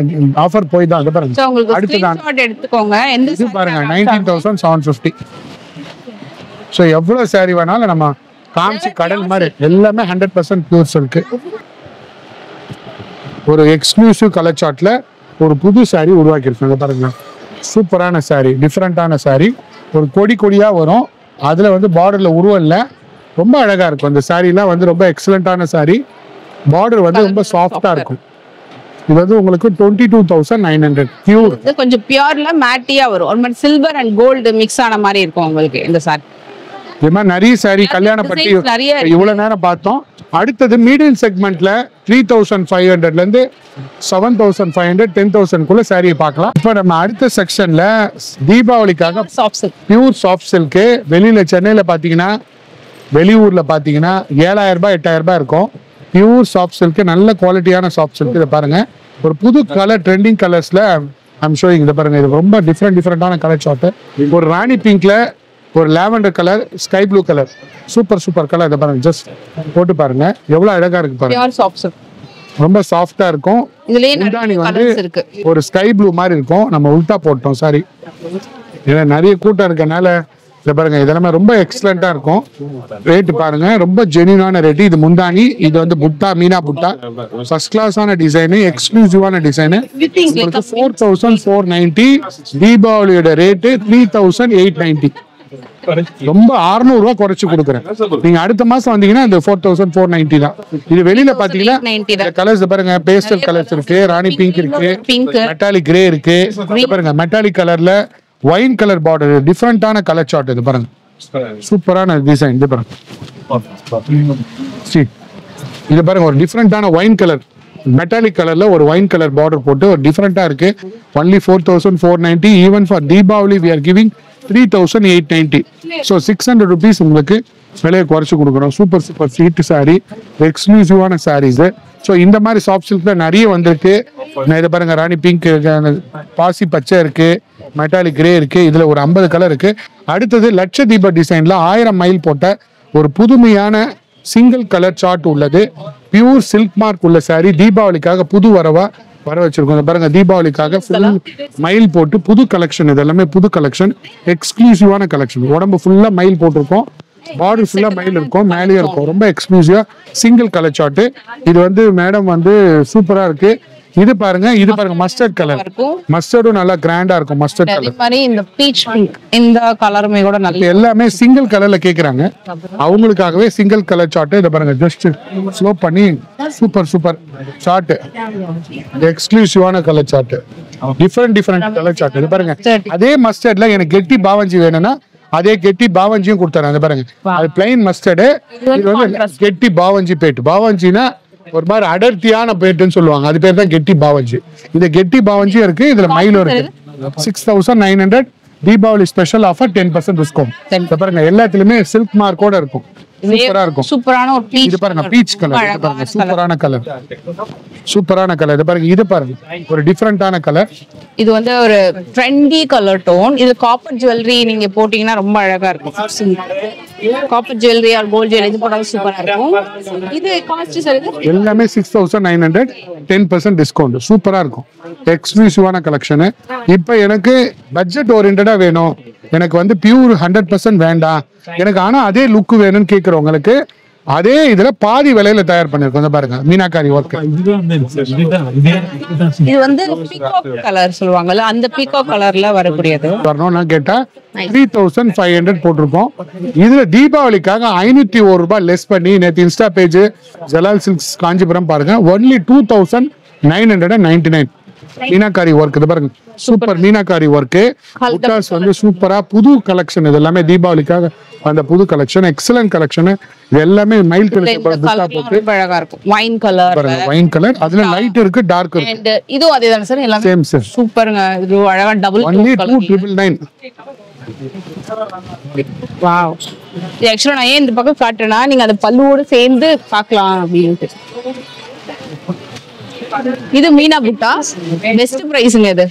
ஆஃபர் போய் தான். இத பாருங்க,
சோ உங்களுக்கு ஸ்கிரீன்ஷாட் எடுத்துக்கோங்க. எந்த
இது பாருங்க 19,750. சோ எவ்வளவு சாரி வேணாலும் நம்ம காமிச்சு கடல் மாதிரி எல்லாமே 100% பியூர் சில்க். ஒரு எக்ஸ்க்ளூசிவ் கலர் சார்ட்ல ஒரு புது சாரி உருவாக்கியிருக்காங்க. பாருங்க, சூப்பரான சாரி, டிஃப்ரெண்டான சாரி. ஒரு கொடியா வரும். அதுல வந்து பார்டர்ல உருவம் இல்லை, ரொம்ப அழகா இருக்கும். அந்த சாரிலாம் வந்து ரொம்ப எக்ஸலென்ட்டான சாரி. பார்டர் வந்து ரொம்ப சாஃப்டா இருக்கும். இது வந்து உங்களுக்கு 22,900 பியூர்.
இது கொஞ்சம் பியூர்ல மேட்டியா வரும். ஒரு மாதிரி சில்வர் அண்ட் கோல்டு மிக்ஸ் ஆன மாதிரி இருக்கும் உங்களுக்கு இந்த சாரி.
இது மாதிரி நிறைய சாரி கல்யாண பட்டி இவ்வளவு நேரம் பார்த்தோம். அடுத்தது மீடியம் செக்மெண்ட்ல 3,500ல இருந்து 7,500 10,000 குள்ள சாரியை பார்க்கலாம். இப்ப நம்ம அடுத்த செக்ஷன்ல தீபாவளிக்காக பியூர் சாஃப்ட் சில்க். வெளியில சென்னையில பாத்தீங்கன்னா, வெளியூர்ல பாத்தீங்கன்னா 7,000 ரூபாய் 8,000 ரூபாய் இருக்கும். பியூர் சாஃப்ட் சில்க், நல்ல குவாலிட்டியான சாஃப்ட் சில்க். இதை பாருங்க, ஒரு புது கலர் ட்ரெண்டிங் கலர்ஸ்ல ஐம் ஷோயிங். இதை பாருங்க, இது ரொம்ப டிஃப்ரெண்டான கலர் சார்ட். ஒரு ராணி பிங்க்ல, ஒரு lavender colour, sky blue colour, super colour. இதை பாருங்க, ஜஸ்ட் போட்டு பாருங்க, எவ்வளவு அழகா இருக்கு பாருங்க. ரொம்ப சாஃப்டா இருக்கும். முந்தானி வந்து ஒரு ஸ்கை ப்ளூ மாதிரி இருக்கும். நம்ம உல்டா போட்டோம் சாரி. இதுல நிறைய கூட்டம் இருக்கனால இதை பாருங்க, இதெல்லாமே ரொம்ப எக்ஸலென்ட்டா இருக்கும். ரேட்டு பாருங்க, ரொம்ப ஜென்யூனான ரேட்டு. இது முந்தானி, இது வந்து புட்டா, மீனா புட்டா, ஃபர்ஸ்ட் கிளாஸான டிசைனு, எக்ஸ்க்ளூசிவான டிசைனு. 4,490. தீபாவளியோட ரேட்டு 3,890. ரொம்ப 600 ரூபாய் குறைச்சு கொடுக்குறேன். நீங்க அடுத்த மாசம் வந்தீங்கன்னா இந்த 4,490 தான். இது வெளியில பாத்தீங்கன்னா கலர்ஸ் பாருங்க, பேஸ்டல் கலர்ஸ் இருக்கு, ராணி பிங்க் இருக்கு, மெட்டாலிக் கிரே இருக்கு. பாருங்க, மெட்டாலிக் கலர்ல ஒயின் கலர் பார்டர், டிஃப்ரெண்டான கலர் சார்ட். இது பாருங்க, சூப்பரான டிசைன். இது பாருங்க, இது பாருங்க ஒரு டிஃப்ரெண்டான ஒயின் கலர், மெட்டாலிக் கலர்ல ஒரு ஒயின் கலர் பார்டர் போட்டு ஒரு டிஃப்ரெண்டா இருக்கு. Only 4490. Even for Deepavali we are giving 3890. So 600 rupees உங்களுக்கு விலையை குறைச்சு கொடுக்குறோம். சூப்பர் சூப்பர் சீட்டு சாரி, எக்ஸ்க்ளூசிவான சாரீஸ். ஸோ இந்த மாதிரி சாஃப்ட் சில்க்ல நிறைய வந்திருக்கு. இதை பாருங்க, ராணி பிங்க் இருக்கு, பாசி பச்சை இருக்கு, மெட்டாலிக் கிரே இருக்கு. இதுல ஒரு 50 கலர் இருக்கு. அடுத்தது லட்சதீப டிசைன்ல 1000 மைல் போட்ட ஒரு புதுமையான சிங்கிள் கலர் சார்ட் உள்ளது. பியூர் சில்க் மார்க் உள்ள சாரி. தீபாவளிக்காக புது வர வச்சிருக்கோம். பாருங்க, தீபாவளிக்காக மயில் போட்டு புது கலெக்ஷன். இது எல்லாமே புது கலெக்ஷன், எக்ஸ்க்ளூசிவான கலெக்ஷன். உடம்பு ஃபுல்லா மயில் போட்டிருக்கோம், பார்டர் ஃபுல்லா மயில் இருக்கும், மேலேயே இருக்கும். ரொம்ப எக்ஸ்க்ளூசிவா சிங்கிள் கலர் சார்ட். இது வந்து மேடம் வந்து சூப்பரா இருக்கு. இது பாருங்க, இது பாருங்க மஸ்டர்ட் கலர். மஸ்டர்டும் நல்லா கிராண்டா இருக்கும். மஸ்டர்ட் கலர்
மாதிரி இந்த பீச் பிங்க் இந்த கலருமே கூட நல்ல
எல்லாமே சிங்கிள் கலர்ல கேக்குறாங்க. அவங்களுக்காகவே சிங்கிள் கலர் சார்ட். இத பாருங்க, ஜஸ்ட் ஸ்லோ பண்ணி சூப்பர் சூப்பர் சார்ட், எக்ஸ்க்ளூசிவான colour chart, different colour chart. இது பாருங்க, அதே மஸ்டர்ட்ல எனக்கு கெட்டி பாவஞ்சி வேணும்னா அதே கெட்டி பாவஞ்சியும் கொடுத்தாரு. அது பாருங்க, அது பிளைன் மஸ்டர்டு. இது வந்து கெட்டி பாவஞ்சி பேட். பாவஞ்சினா ஒரு மாதிரி அடர்த்தியான பேட்டுன்னு சொல்லுவாங்க, அது பேர் தான் கெட்டி பாவஞ்சி. இது கெட்டி பாவஞ்சியும் இருக்கு, இதுல மயிலும் இருக்கு. 6900. Deepavali special offer, 10% discount. பாருங்க, எல்லாத்துலயுமே சில்க் மார்க்கோட இருக்கும். சூப்பரா இருக்கும்.
சூப்பரான ஒரு பீச்.
இது பாருங்க, பீச் கலர். இது பாருங்க, சூப்பரான கலர், சூப்பரான கலர். இது பாருங்க, இது பாருங்க ஒரு டிஃபரெண்டான கலர்.
இது வந்து ஒரு ட்ரெண்டி கலர் டோன். இது காப்பர் ஜுவல்லரி நீங்க போட்டீங்கன்னா ரொம்ப அழகா இருக்கும். Copper jewellery or gold jewellery இது போட்டாலும் சூப்பரா இருக்கும். இது காஸ்ட் சார்
எல்லாமே 6900, 10% டிஸ்கவுண்ட். சூப்பரா இருக்கும், எக்ஸ்க்ளூசிவான கலெக்ஷன். இப்போ எனக்கு பட்ஜெட் ஓரியன்டா வேணும், எனக்கு வந்து பியூர் 100% வேண்டாம், எனக்கு ஆனா அதே லுக் வேணும்னு கேக்குறவங்களுக்கு அதே இதுல பாதி விலையில தயார் பண்ணிருக்கோம். பாருங்க, மீனாக்காரி ஒர்க்.
இது வந்து பீகாக் கலர் சொல்லுவாங்கல்ல, அந்த பீகாக் கலர்ல வரக்கூடியது.
வரணும்னா கேட்டா 3500 போட்டிருக்கோம். இதுல தீபாவளிக்காக 501 ரூபாய் லெஸ் பண்ணி நேற்று Insta page Jalal silks Kanchipuram பாருங்க, ஒன்லி 2999. மீனாக்காரி ஒர்க். இது பாருங்க, சூப்பர் மீனாக்காரி ஒர்க். புட்டாஸ் வந்து சூப்பரா புது கலெக்ஷன். இது எல்லாமே தீபாவளிக்காக அந்த புது கலெக்ஷன், எக்ஸலன்ட் கலெக்ஷன். இது எல்லாமே மைல் கலர் போட்டு
அழகா இருக்கும். வைன் கலர்
பாருங்க, வைன் கலர். அதுல லைட் இருக்கு, டார்க் இருக்கு.
அண்ட் இதுவும் அதேதான் சார், எல்லாமே
சேம் சார்.
சூப்பர்ங்க. இது அழகா டபுள்
ஒன்லி 2999.
வாவ். இது एक्चुअली நான் ஏன் இந்த பக்கம் காட்டுறேன்னா நீங்க அந்த பல்லுவோட சேர்ந்து பார்க்கலாம் அப்படினு. இது மீனா புட்டா பெஸ்ட் பிரைஸ்ங்க இது.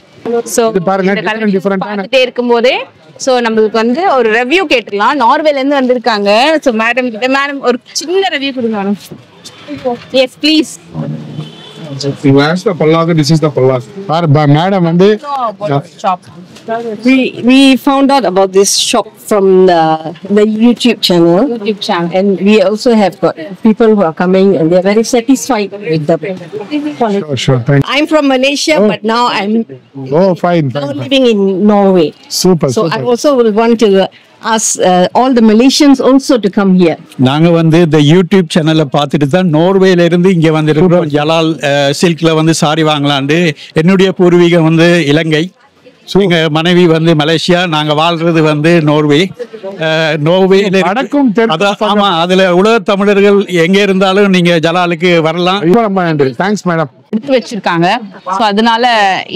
சோ
இது பாருங்க, டிஃபரெண்டான
இருக்கும்போதே சோ நமக்கு வந்து ஒரு ரிவ்யூ கேட்கலாம். நார்வேல இருந்து வந்திருக்காங்க. சோ மேடம் கிட்ட மேடம் ஒரு சின்ன ரிவ்யூ கொடுங்க madam. Yes please.
You asked the Pallaka, this is the Pallaka.
Madam வந்து
shop.
We found out about this shop from the YouTube channel. And we also have got people who are coming and they're very satisfied with the quality.
sure, thank you.
I'm from Malaysia, but now I'm
fine.
now living in Norway.
Super,
So
super.
I also will want to ask all the Malaysians also to come here.
நாங்க வந்து இந்த YouTube சேனலை பார்த்துட்டு தான் நோர்வேல இருந்து இங்க வந்திருக்கிறோம். ஜலால் சில்க்ல வந்து சாரி வாங்கலாண்டு. என்னுடைய பூர்வீகம் வந்து இலங்கை, எங்க மனைவி வந்து மலேசியா, நாங்க வாழ்றது வந்து நோர்வே. நோர்வேல
வடக்கும்
ஆமா, அதுல உலக தமிழர்கள் எங்க இருந்தாலும் நீங்க ஜலாலுக்கு வரலாம்.
ரொம்ப நன்றி, தேங்க்ஸ் மேடம்.
எடுத்து வச்சிருக்காங்க. சோ அதனால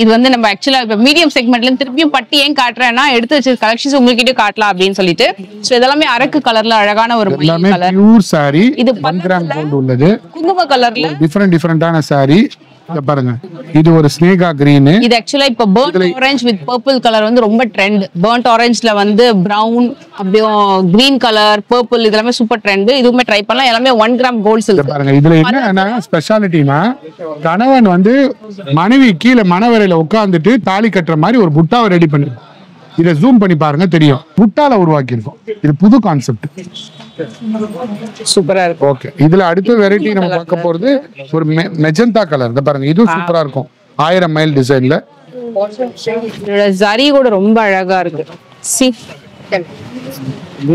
இது வந்து நம்ம ஆக்சுவலா இப்ப மீடியம் செக்மெண்ட்ல இருந்து திருப்பியும் பட்டி ஏன் காட்டுறேன்னா எடுத்து வச்சிருக்க கலெக்ஷன்ஸ் உங்ககிட்ட காட்டலாம் அப்படின்னு சொல்லிட்டு. சோ இதெல்லாமே அரக்கு கலர்ல அழகான ஒரு
எல்லாமே
கலர்.
Pure sorry.
இது
1 கிராம் கோல்ட் உள்ளது.
குங்கும கலர்ல
டிஃபரெண்டான சாரி. இத பாருங்க, இது ஒரு ஸ்னேகா கிரீன்.
இது ஆக்சுவலா இப்ப burnt orange with purple colour வந்து ரொம்ப ட்ரெண்ட். பர்ன்ட் ஆரஞ்சுல வந்து பிரவுன், அப்படியே கிரீன் கலர், பர்பிள் இதெல்லாமே சூப்பர் ட்ரெண்ட். இதுவுமே ட்ரை பண்ணலாம். எல்லாமே 1 கிராம் கோல்ட் சில்க்.
பாருங்க, இதுல என்ன ஸ்பெஷாலிட்டினா கணவன் வந்து மனைவி கீழே மணவரையில உட்கார்ந்துட்டு தாலி கட்டுற மாதிரி ஒரு புட்டாவை ரெடி பண்ணி, இதை ஜூம் பண்ணி பாருங்க தெரியும், புட்டால உருவாக்கி இருக்கோம். இது புது கான்செப்ட்,
சூப்பரா இருக்கும்.
ஓகே. இதுல அடுத்த வெரைட்டி நம்ம பார்க்க போறது ஒரு மெஜந்தா கலர். இத பாருங்க, இதுவும் சூப்பரா இருக்கும். 1000 மைல் டிசைன்ல.
இதோட ஜரி கூட ரொம்ப அழகா இருக்கு. சி இது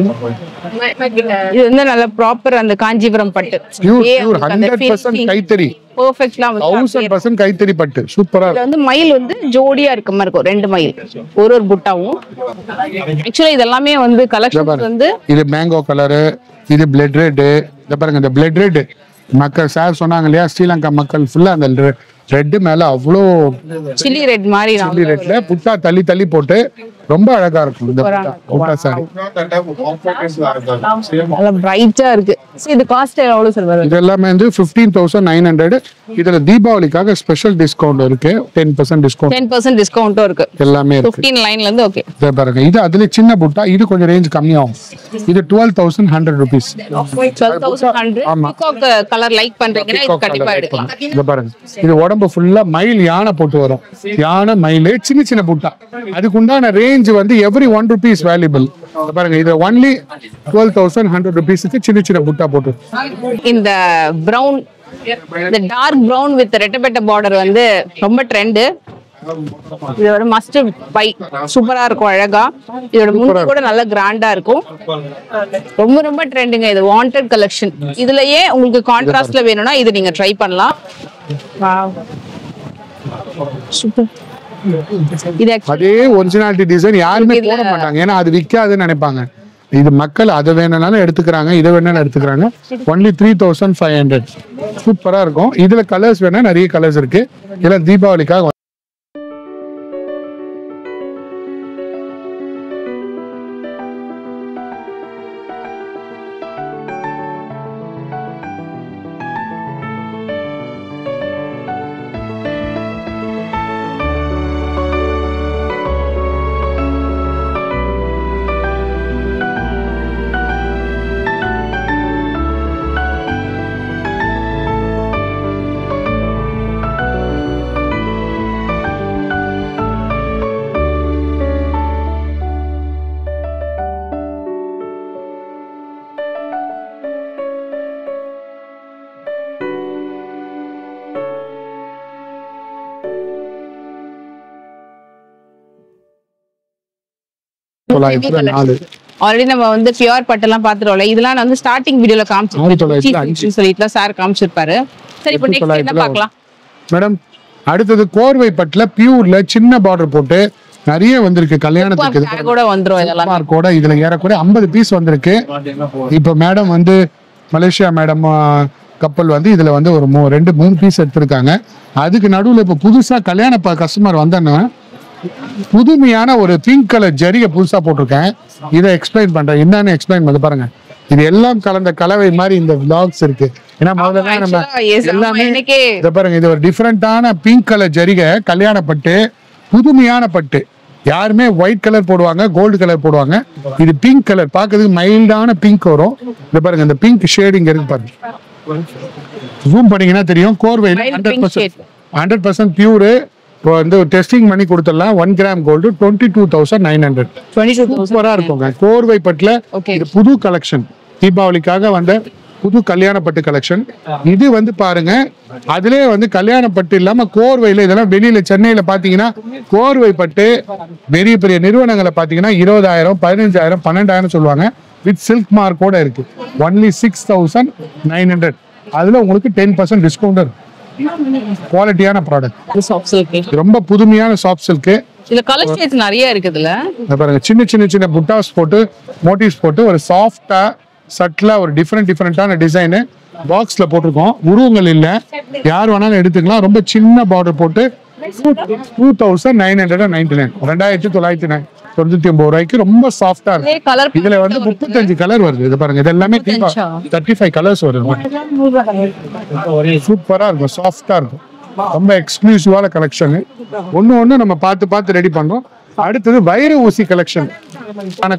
வந்து நல்ல ப்ராப்பர் அந்த காஞ்சிபுரம் பட்டு
பியூர் 100% கைத்தறி,
பெர்ஃபெக்ட்லாம் வந்து
1000% கைத்தறி பட்டு சூப்பரா
இதுல வந்து மயில் வந்து ஜோடியா இருக்க மாதிரி இருக்கும், 2 மயில் ஒரு புட்டாவும். ஆக்சுவலா இதெல்லாமே வந்து கலெக்ஷன்ஸ் வந்து
இது மேங்கோ கலரு, இது பிளட் ரெட். இத பாருங்க, இந்த பிளட் ரெட் மக்கள் சார் சொன்னாங்க இல்லையா, ஸ்ரீலங்கா மக்கள் ஃபுல்லா அந்த ரெட் மேல அவ்வளோ
சில்லி ரெட் மாதிரி
சில்லி ரெட்ல புட்டா தள்ளி தள்ளி போட்டு ரொம்ப அழகா இருக்கும் இந்த புட்டா சாரி.
நல்ல பிரைட்டா இருக்கு. சோ இது காஸ்ட் எவ்வளவு சார் வரும்?
இது எல்லாமே வந்து 15,900. இதுல தீபாவளிக்காக ஸ்பெஷல் டிஸ்கவுண்ட் இருக்கு, 10% டிஸ்கவுண்ட்,
10% டிஸ்கவுண்ட்டும் இருக்கு.
எல்லாமே இருக்கு.
15 லைன்ல இருந்து ஓகே.
இத பாருங்க, இது அதுல சின்ன புட்டா, இது கொஞ்சம் ரேஞ்ச் கம்மியாகும். இது 12,100 rupees.
12,100. பீகாக் கலர் லைக் பண்றீங்கன்னா இது கண்டிப்பா எடுக்கலாம்.
இத பாருங்க, இது உடம்பு ஃபுல்லா மயில் யானை போட்டு வரும். யானை மயில் சின்ன சின்ன புட்டா, அதுக்கு உண்டான ரேஞ்ச் வந்து எவ்ரி 1 rupees வேல்யூபிள். பாருங்க, இது ஒன்லி 12,100 rupeesக்கு சின்ன சின்ன புட்டா போட்டு.
இந்த பிரவுன், இந்த டார்க் பிரவுன் வித் ரெட்டபெட்ட பார்டர் வந்து ரொம்ப ட்ரெண்ட். இது ஒரு மஸ்ட் பை, சூப்பரா இருக்கும், அழகா. இதோட முந்தி கூட நல்ல கிராண்டா இருக்கும், ரொம்ப ரொம்ப ட்ரெண்டுங்க. இது வாண்டட் கலெக்ஷன். இதுலயே உங்களுக்கு கான்ட்ராஸ்ட்ல வேணும்னா இது நீங்க ட்ரை பண்ணலாம். சூப்பர். இது
அதே ஒரிஜினாலிட்டி டிசைன் யாருமே போட மாட்டாங்க, ஏன்னா அது விற்காதுன்னு நினைப்பாங்க. இது மக்கள் அதை வேணும்னாலும் எடுத்துக்கிறாங்க, இதை வேணாலும் எடுத்துக்கிறாங்க. ஒன்லி 3,500. சூப்பரா இருக்கும். இதுல கலர்ஸ் வேணா நிறைய கலர்ஸ் இருக்கு. இதெல்லாம் தீபாவளிக்காக.
ஆல்ரெடி நம்ம வந்து பியூர் பட்டெல்லாம் பாத்துறோம்ல, இதெல்லாம் வந்து ஸ்டார்டிங் வீடியோல காமிச்சிருக்கோம் சொல்லிட்டு சார் காமிச்சிருப்பாரு. சரி, இப்போ நெக்ஸ்ட் என்ன பார்க்கலாம்
மேடம்? அடுத்தது கோர்வை பட்டுல பியூர்ல சின்ன பார்டர் போட்டு நிறைய வந்திருக்கு கல்யாணத்துக்கு
கூட வந்துரும். இதெல்லாம்
கூட இதுல ஏறக்குறைய 50 பீஸ் வந்திருக்கு. இப்போ மேடம் வந்து மலேசியா மேடம் கப்பல் வந்து இதுல வந்து ஒரு 2-3 பீஸ் எடுத்திருக்காங்க. அதுக்கு நடுவுல இப்ப புதுசா கல்யாண கஸ்டமர் வந்தோன்னா புதுமையான ஒரு பிங்க் கலர் ஜரிகை புதுசா போட்டிருக்கேன். இதை எக்ஸ்பிளைன் பண்றேன், என்னன்னு எக்ஸ்பிளைன் பண்ண பாருங்க. இது எல்லாம் கலந்த கலவை மாதிரி இந்த vlogs இருக்கு. ஏன்னா முதல்ல நம்ம எல்லாமே இத பாருங்க, இது ஒரு டிஃபரெண்டான பிங்க் கலர் ஜரிகை கல்யாண பட்டு, புதுமையான பட்டு. யாருமே ஒயிட் கலர் போடுவாங்க, கோல்டு கலர் போடுவாங்க. இது பிங்க் கலர், பார்க்கிறதுக்கு மைல்டான பிங்க் வரும். இத பாருங்க, இந்த பிங்க் ஷேடிங் இருக்கு பாருங்க. ஜூம் பண்ணீங்கன்னா தெரியும். கோர்வையில 100% பியூர். இப்போ வந்து டெஸ்டிங் பண்ணி கொடுத்துடலாம். 1 கிராம் கோல்டு 22,900. சூப்பரா இருக்குங்க. கோர்வை பட்டுல இது புது கலெக்ஷன், தீபாவளிக்காக வந்த புது கல்யாண பட்டு கலெக்ஷன். இது வந்து பாருங்க, அதுலயே வந்து கல்யாண பட்டு இல்லாம கோர்வையில, இதெல்லாம் வெளியில சென்னையில பாத்தீங்கன்னா கோர்வை பட்டு பெரிய பெரிய நிறுவனங்களை பாத்தீங்கன்னா 20,000, 15,000, 12,000 சொல்லுவாங்க. வித் சில்க் மார்க்கோட இருக்கு. ஒன்லி 6,900. அதுல உங்களுக்கு 10% டிஸ்கவுண்ட் இருக்கு. குவாலிட்டியான ப்ராடக்ட், ரொம்ப புதுமையான சாஃப்ட் சில்க்.
இதுல கலர் ஷேட்ஸ் நிறைய இருக்குதுல.
பாருங்க, சின்ன சின்ன சின்ன புட்டாஸ் போட்டு மோட்டிவ்ஸ் போட்டு ஒரு சாஃப்டா சட்டிலா ஒரு டிஃபரெண்டான டிசைனு பாக்ஸ்ல போட்டிருக்கோம். உருவங்கள் இல்ல, யார் வேணாலும் எடுத்துக்கலாம். ரொம்ப சின்ன பார்டர் போட்டு 2,999, 2,999 ரூபாய்க்கு ரொம்ப சாஃப்டா இருக்கு. இதுல வந்து 35 கலர் வருது. இது பாருங்க, இது எல்லாமே 35 கலர்ஸ் வருது. சூப்பரா இருக்கும், சாஃப்டா இருக்கும். ரொம்ப எக்ஸ்க்ளூசிவான கலெக்ஷன். ஒண்ணு நம்ம பார்த்து ரெடி பண்றோம். அடுத்தது வைர ஊசி கலெக்ஷன்.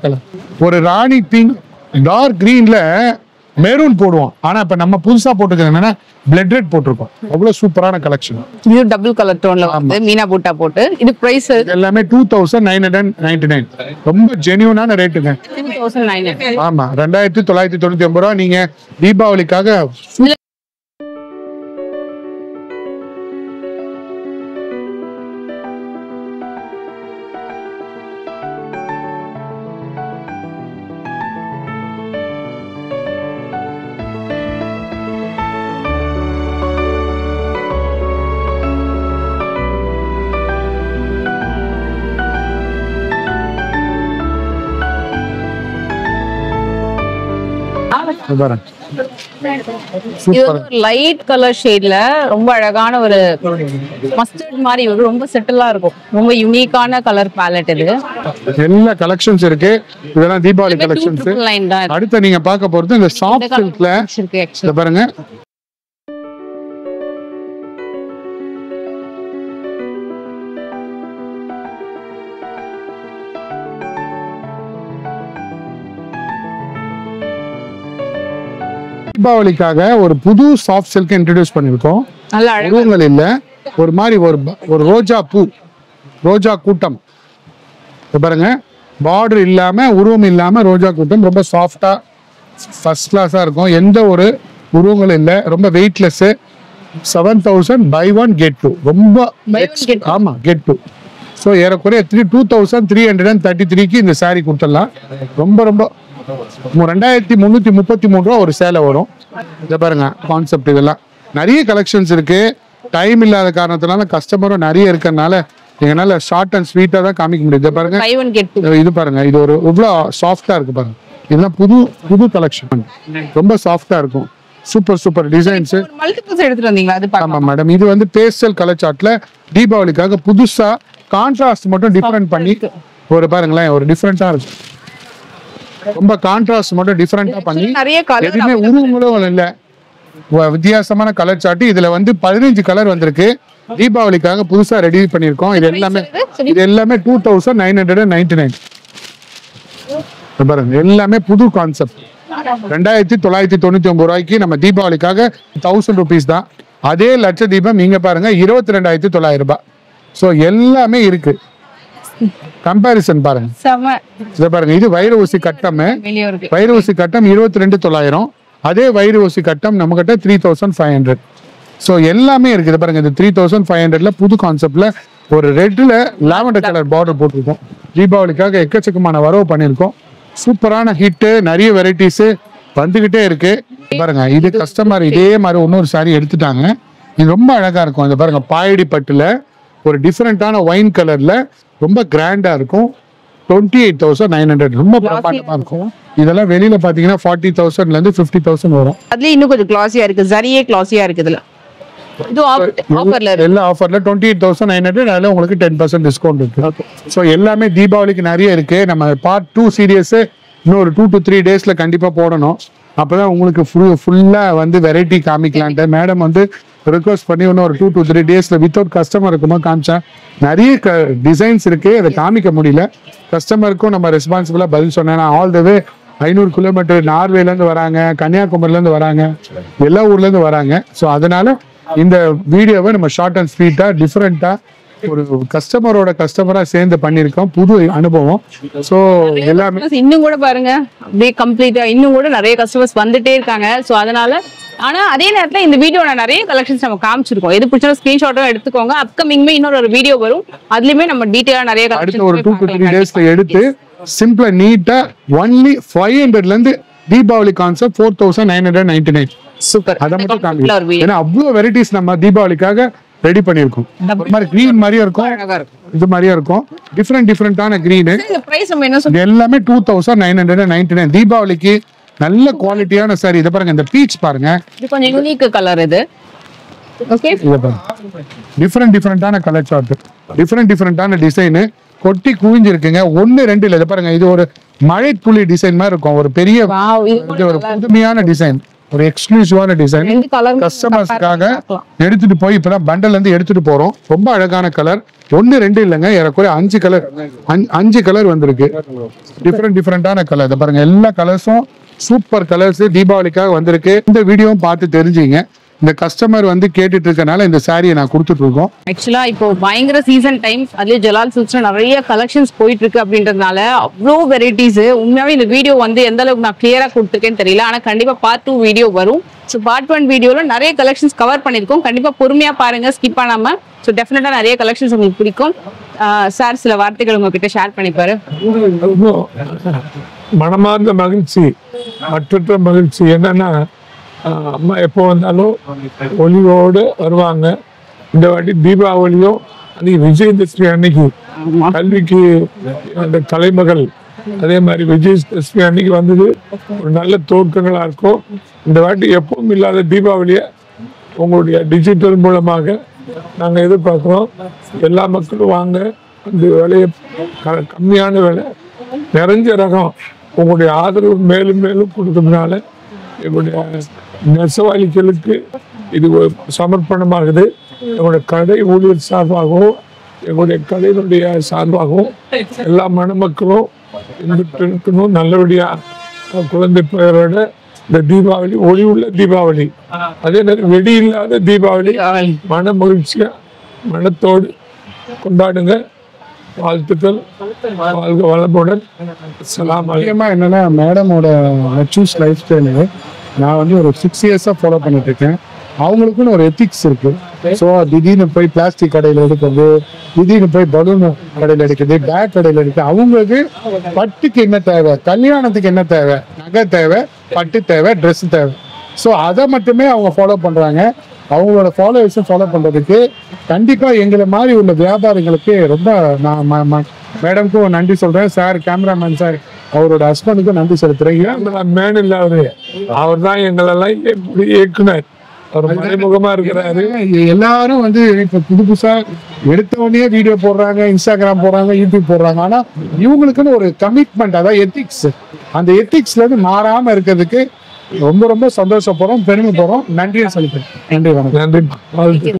கலர் ஒரு ராணி பிங்க், டார்க் கிரீன்ல மெரூன் போடுவோம். ஆனா இப்ப நம்ம புதுசா போட்டுக்கிறது என்னன்னா பிளட் ரெட் போட்டிருக்கோம். அவ்வளவு சூப்பரான கலெக்ஷன்.
இது டபுள் கலர் டோன்ல வந்து மீனா பூட்டா போட்டு. இது பிரைஸ்
எல்லாமே 2,999. ரொம்ப ஜெனியூனான ரேட்டுங்க.
2,900.
ஆமா, 2,999 ரூபா. நீங்க தீபாவளிக்காக பாருங்க
இது வந்து ஒரு லைட் கலர் ஷேட்ல ரொம்ப அழகான ஒரு மஸ்டர்ட் மாதிரி ஒரு ரொம்ப செட்டிலா இருக்கும். ரொம்ப யூனிக்கான கலர் பேலட் இது.
எல்லா கலெக்ஷன்ஸ் இருக்கு. இதெல்லாம் தீபாவளி கலெக்ஷன்ஸ். அடுத்து நீங்க பார்க்க போறது இந்த சாஃப்ட் சில்க்ல இருக்கு. பாருங்க தீபாவளிக்காக ஒரு புது சாஃப்ட் சில்க் இன்ட்ரோடியூஸ் பண்ணிருக்கோம். உருவங்கள் இல்ல, ஒரு மாதிரி ஒரு ரோஜா பூ, ரோஜா கூட்டம் பாருங்க. பார்டர் இல்லாம உருவம் இல்லாம ரோஜா கூட்டம் ரொம்ப சாஃப்டா ஃபர்ஸ்ட் கிளாஸா இருக்கும். எந்த ஒரு உருவங்கள் இல்ல, ரொம்ப வெயிட்லெஸ். 7,000 buy 1 get 2. ரொம்ப ஆமா get 2. ஸோ ஏறக்குறைய 2,333க்கு இந்த சாரி கொடுத்துடலாம். ரொம்ப ரொம்ப 2,333 ரூபா ஒரு சேலை வரும். இதை பாருங்க கான்செப்ட். இதெல்லாம் நிறைய கலெக்ஷன்ஸ் இருக்கு. டைம் இல்லாத காரணத்தினால கஸ்டமரும் நிறைய இருக்கறனால எங்களால ஷார்ட் அண்ட் ஸ்வீட்டா தான் காமிக்க முடியும். இதை பாருங்க, இது பாருங்க, இது ஒரு இவ்வளோ சாஃப்டா இருக்கு பாருங்க. இதெல்லாம் புது கலெக்ஷன், ரொம்ப சாஃப்டா இருக்கும். Super super designs.
மல்டிபிள்ஸ் எடுத்துட்டு வந்தீங்களா? அது
ஆமா மேடம், இது வந்து பேஸ்டல் கலர் சார்ட்ல தீபாவளிக்காக புதுசா கான்ட்ராஸ்ட் மட்டும் டிஃபரெண்ட் பண்ணி ஒரு பாருங்களேன், ஒரு டிஃபரெண்டா இருக்கு. ரொம்ப கான்ட்ராஸ்ட் மட்டும் டிஃபரெண்டா பண்ணி எதுவுமே உருவங்களும் இல்ல, வித்தியாசமான கலர் சார்ட். இதுல வந்து 15 கலர் வந்திருக்கு. தீபாவளிக்காக புதுசா ரெடி பண்ணிருக்கோம். இது எல்லாமே 2,999 பாருங்க. எல்லாமே புது கான்செப்ட். 2,999 ரூபாய்க்கு நம்ம தீபாவளிக்காக 1000 rupees தான். அதே லட்ச தீபம் நீங்க பாருங்க 22,900 ரூபாய். ஸோ எல்லாமே இருக்கு. கம்பாரிசன் பாருங்க. இதை பாருங்க, இது வைர ஊசி கட்டம். வைர ஊசி கட்டம் 22,900. அதே வைர ஊசி கட்டம் நம்ம கிட்ட 3,500. ஸோ எல்லாமே இருக்கு. இதை பாருங்க, இது 3,500ல புது கான்செப்ட்ல ஒரு ரெட்ல லாவெண்டர் கலர் பார்டர் போட்டிருக்கோம். தீபாவளிக்காக எக்கச்சக்கமான வரவு பண்ணியிருக்கோம். சூப்பரான ஹிட்டு, நிறைய வெரைட்டிஸ் வந்துகிட்டே இருக்கு. பாருங்க, இது கஸ்டமர் இதே மாதிரி இன்னொரு சாரி எடுத்துட்டாங்க. இது ரொம்ப அழகா இருக்கும். இதை பாருங்க, பாயடி பட்டுல ஒரு டிஃபரெண்டான ஒயின் கலர்ல ரொம்ப கிராண்டா இருக்கும். 28,900 ரொம்ப பிரமாண்டமா இருக்கும். இதெல்லாம் வெளியில பாத்தீங்கன்னா 40,000ல இருந்து 50,000 வரும்.
அதுல இன்னும் கொஞ்சம் கிளாஸியா இருக்கு. ஜரியே கிளாஸியா இருக்கு. இதுல இது ஆஃபர்ல
எல்லா ஆஃபர்ல 28,900. அதுல உங்களுக்கு 10% டிஸ்கவுண்ட் இருக்கு. ஸோ எல்லாமே தீபாவளிக்கு நிறைய இருக்கு. நம்ம பார்ட் 2 சீரியஸ் இன்னும் ஒரு 2 to 3 டேஸ்ல கண்டிப்பா போடணும். அப்பதான் உங்களுக்கு ஃபுல்லா வந்து வெரைட்டி காமிக்கலான்ட்டு மேடம் வந்து ரிக்வஸ்ட் பண்ணி இன்னும் ஒரு 2 to 3 டேஸ்ல வித்தவுட் கஸ்டமர் இருக்குமா காமிச்சேன். நிறைய டிசைன்ஸ் இருக்கு, அதை காமிக்க முடியல. கஸ்டமருக்கும் நம்ம ரெஸ்பான்சிபிளா பதில் சொன்னேன். ஆல் த வே 500 கிலோமீட்டர் நார்வேல இருந்து வராங்க, கன்னியாகுமரில இருந்து வராங்க, எல்லா ஊர்ல இருந்து வராங்க. ஸோ அதனால இந்த வீடியோவை நம்ம ஷார்ட் அண்ட் ஸ்வீட்டா டிஃப்ரெண்டா ஒரு கஸ்டமரா சேர்ந்து பண்ணியிருக்கோம். புது அனுபவம். ஸோ எல்லாமே
இன்னும் கூட பாருங்க அப்படியே கம்ப்ளீட்டா இன்னும் கூட நிறைய கஸ்டமர்ஸ் வந்துட்டே இருக்காங்க. ஸோ அதனால ஆனா அதே நேரத்துல இந்த வீடியோல நிறைய கலெக்ஷன்ஸ் நம்ம காமிச்சிருக்கோம். எது பிடிச்சாலும் ஸ்கிரீன்ஷாட்டும் எடுத்துக்கோங்க. அப்கமிங்மே இன்னொரு வீடியோ வரும். அதுலயுமே நம்ம டீடைலா நிறைய
அடுத்த ஒரு 2 to 3 டேஸ்ல எடுத்து சிம்பிளா நீட்டா ஒன்லி 500ல இருந்து தீபாவளி கான்செப்ட் 4,999.
சூப்பர்.
அதை மட்டும் காமிக்கலாம். ஏன்னா அவ்வளவு வெரைட்டிஸ் நம்ம தீபாவளிக்காக ரெடி பண்ணிருக்கோம். ஒரு மாதிரி கிரீன் மாதிரியும் இருக்கும், இது மாதிரியும் இருக்கும். டிஃபரெண்டான கிரீன். எல்லாமே 2,999. தீபாவளிக்கு நல்ல குவாலிட்டியான சாரி. இதை பாருங்க, இந்த பீச் பாருங்க,
இது கொஞ்சம் யூனிக் கலர். இது ஓகே,
இத பாருங்க, டிஃபரெண்டான கலர் சார்ட், டிஃபரெண்டான டிசைன் கொட்டி குவிஞ்சு இருக்குங்க. 1 2 இல்ல. இதை பாருங்க, இது ஒரு மழை துளி டிசைன் மாதிரி இருக்கும். ஒரு பெரிய ஒரு புதுமையான டிசைன், ஒரு எக்ஸ்க்ளூசிவான டிசைன். கஸ்டமர்ஸ்க்காக எடுத்துட்டு போய் இப்பதான் பண்டல் இருந்து எடுத்துட்டு போறோம். ரொம்ப அழகான கலர். 1 2 இல்லைங்க, ஏறக்குறைய 5 கலர் வந்திருக்கு. டிஃபரெண்டான கலர். இதை பாருங்க, எல்லா கலர்ஸும் சூப்பர் கலர்ஸ் தீபாவளிக்காக வந்திருக்கு. இந்த வீடியோவும் பார்த்து தெரிஞ்சுங்க. இந்த கஸ்டமர் வந்து கேட்டுட்டு இருக்கனால இந்த சாரியை நான் கொடுத்துட்டு இருக்கோம்.
ஆக்சுவலா இப்போ பயங்கர சீசன் டைம், அதுலயே ஜலால் சில்க்ஸ்ல நிறைய கலெக்ஷன்ஸ் போயிட்டு இருக்கு. அப்படின்றதுனால அவ்வளோ வெரைட்டிஸ். உண்மையாவே இந்த வீடியோ வந்து எந்த அளவுக்கு நான் கிளியரா கொடுத்துருக்கேன்னு தெரியல. ஆனா கண்டிப்பா பார்ட் 2 வீடியோ வரும். ஸோ பார்ட் 1 வீடியோல நிறைய கலெக்ஷன்ஸ் கவர் பண்ணிருக்கோம். கண்டிப்பா பொறுமையா பாருங்க, ஸ்கிப் பண்ணாம. ஸோ டெஃபினட்டா நிறைய கலெக்ஷன்ஸ் உங்களுக்கு பிடிக்கும். சார் சில வார்த்தைகள் உங்ககிட்ட ஷேர் பண்ணிப்பாரு.
மனமார்ந்த மகிழ்ச்சி, மற்றற்ற மகிழ்ச்சி. என்னன்னா அம்மா எப்போ வந்தாலும் ஒளியோடு வருவாங்க. இந்த வாட்டி தீபாவளியும் அன்னைக்கு விஜயதசமி அன்னைக்கு கல்விக்கு அந்த தலைமகள் அதே மாதிரி விஜயதசமி அன்னைக்கு வந்தது ஒரு நல்ல துவக்கங்களா இருக்கும். இந்த வாட்டி எப்பவும் இல்லாத தீபாவளியை உங்களுடைய டிஜிட்டல் மூலமாக நாங்கள் எதிர்பார்க்குறோம். எல்லா மக்களும் வாங்க, அந்த விலையை கம்மியான விலை, நிறைஞ்ச ரகம், உங்களுடைய ஆதரவு மேலும் மேலும் கொடுக்கறதுனால எங்களுடைய நெசவாளிகளுக்கு இது ஒரு சமர்ப்பணமாகுது. எங்களுடைய கடை ஊழியர் சார்பாகவும் எங்களுடைய கடையினுடைய சார்பாகவும் எல்லா மணமக்களும் இருக்கணும். நல்லபடியாக குழந்தை பெயரோட இந்த தீபாவளி ஒளி உள்ள தீபாவளி, அதே நேரம் வெடி இல்லாத தீபாவளி, மன மகிழ்ச்சியா மனத்தோடு கொண்டாடுங்க. வாழ்த்துக்கள். வாழ்க வளமுடன்.
முக்கியமா என்னன்னா மேடமோட சூஸ் லைஃப் ஸ்டைலு நான் வந்து ஒரு 6 இயர்ஸா ஃபாலோ பண்ணிட்டு இருக்கேன். அவங்களுக்குன்னு ஒரு எத்திக்ஸ் இருக்கு. ஸோ திடீர்னு போய் பிளாஸ்டிக் கடையில் எடுக்கிறது, திடீர்னு போய் பலூன் கடையில் எடுக்கிறது, பேக் கடையில் எடுக்கிறது. அவங்களுக்கு பட்டுக்கு என்ன தேவை, கல்யாணத்துக்கு என்ன தேவை, நகை தேவை, பட்டு தேவை, ட்ரெஸ் தேவை. ஸோ அதை மட்டுமே அவங்க ஃபாலோ பண்றாங்க. அவங்களோட ஃபாலோவர்ஸும் ஃபாலோ பண்றதுக்கு கண்டிப்பா எங்களை மாதிரி உள்ள வியாபாரிகளுக்கு ரொம்ப நான் மேடம்க்கும் நன்றி சொல்றேன். சார் கேமராமேன் சார் அவரோட ஹஸ்பண்டுக்கும் நன்றி செலுத்துறேன்.
மேன் இல்ல அவர் தான் எங்களெல்லாம் இயக்குனர். அவர் மறைமுகமா இருக்கிறாரு.
எல்லாரும் வந்து இப்ப புதுசா எடுத்த உடனே வீடியோ போடுறாங்க, இன்ஸ்டாகிராம் போடுறாங்க, யூடியூப் போடுறாங்க. ஆனா இவங்களுக்குன்னு ஒரு கமிட்மெண்ட், அதாவது எத்திக்ஸ், அந்த எத்திக்ஸ்ல இருந்து மாறாம இருக்கிறதுக்கு ரொம்ப ரொம்ப சந்தோஷப்படுறோம், பெருமைப்படுறோம். நன்றியை சொல்லிக்கிறேன். நன்றி, வணக்கம்.
நன்றி.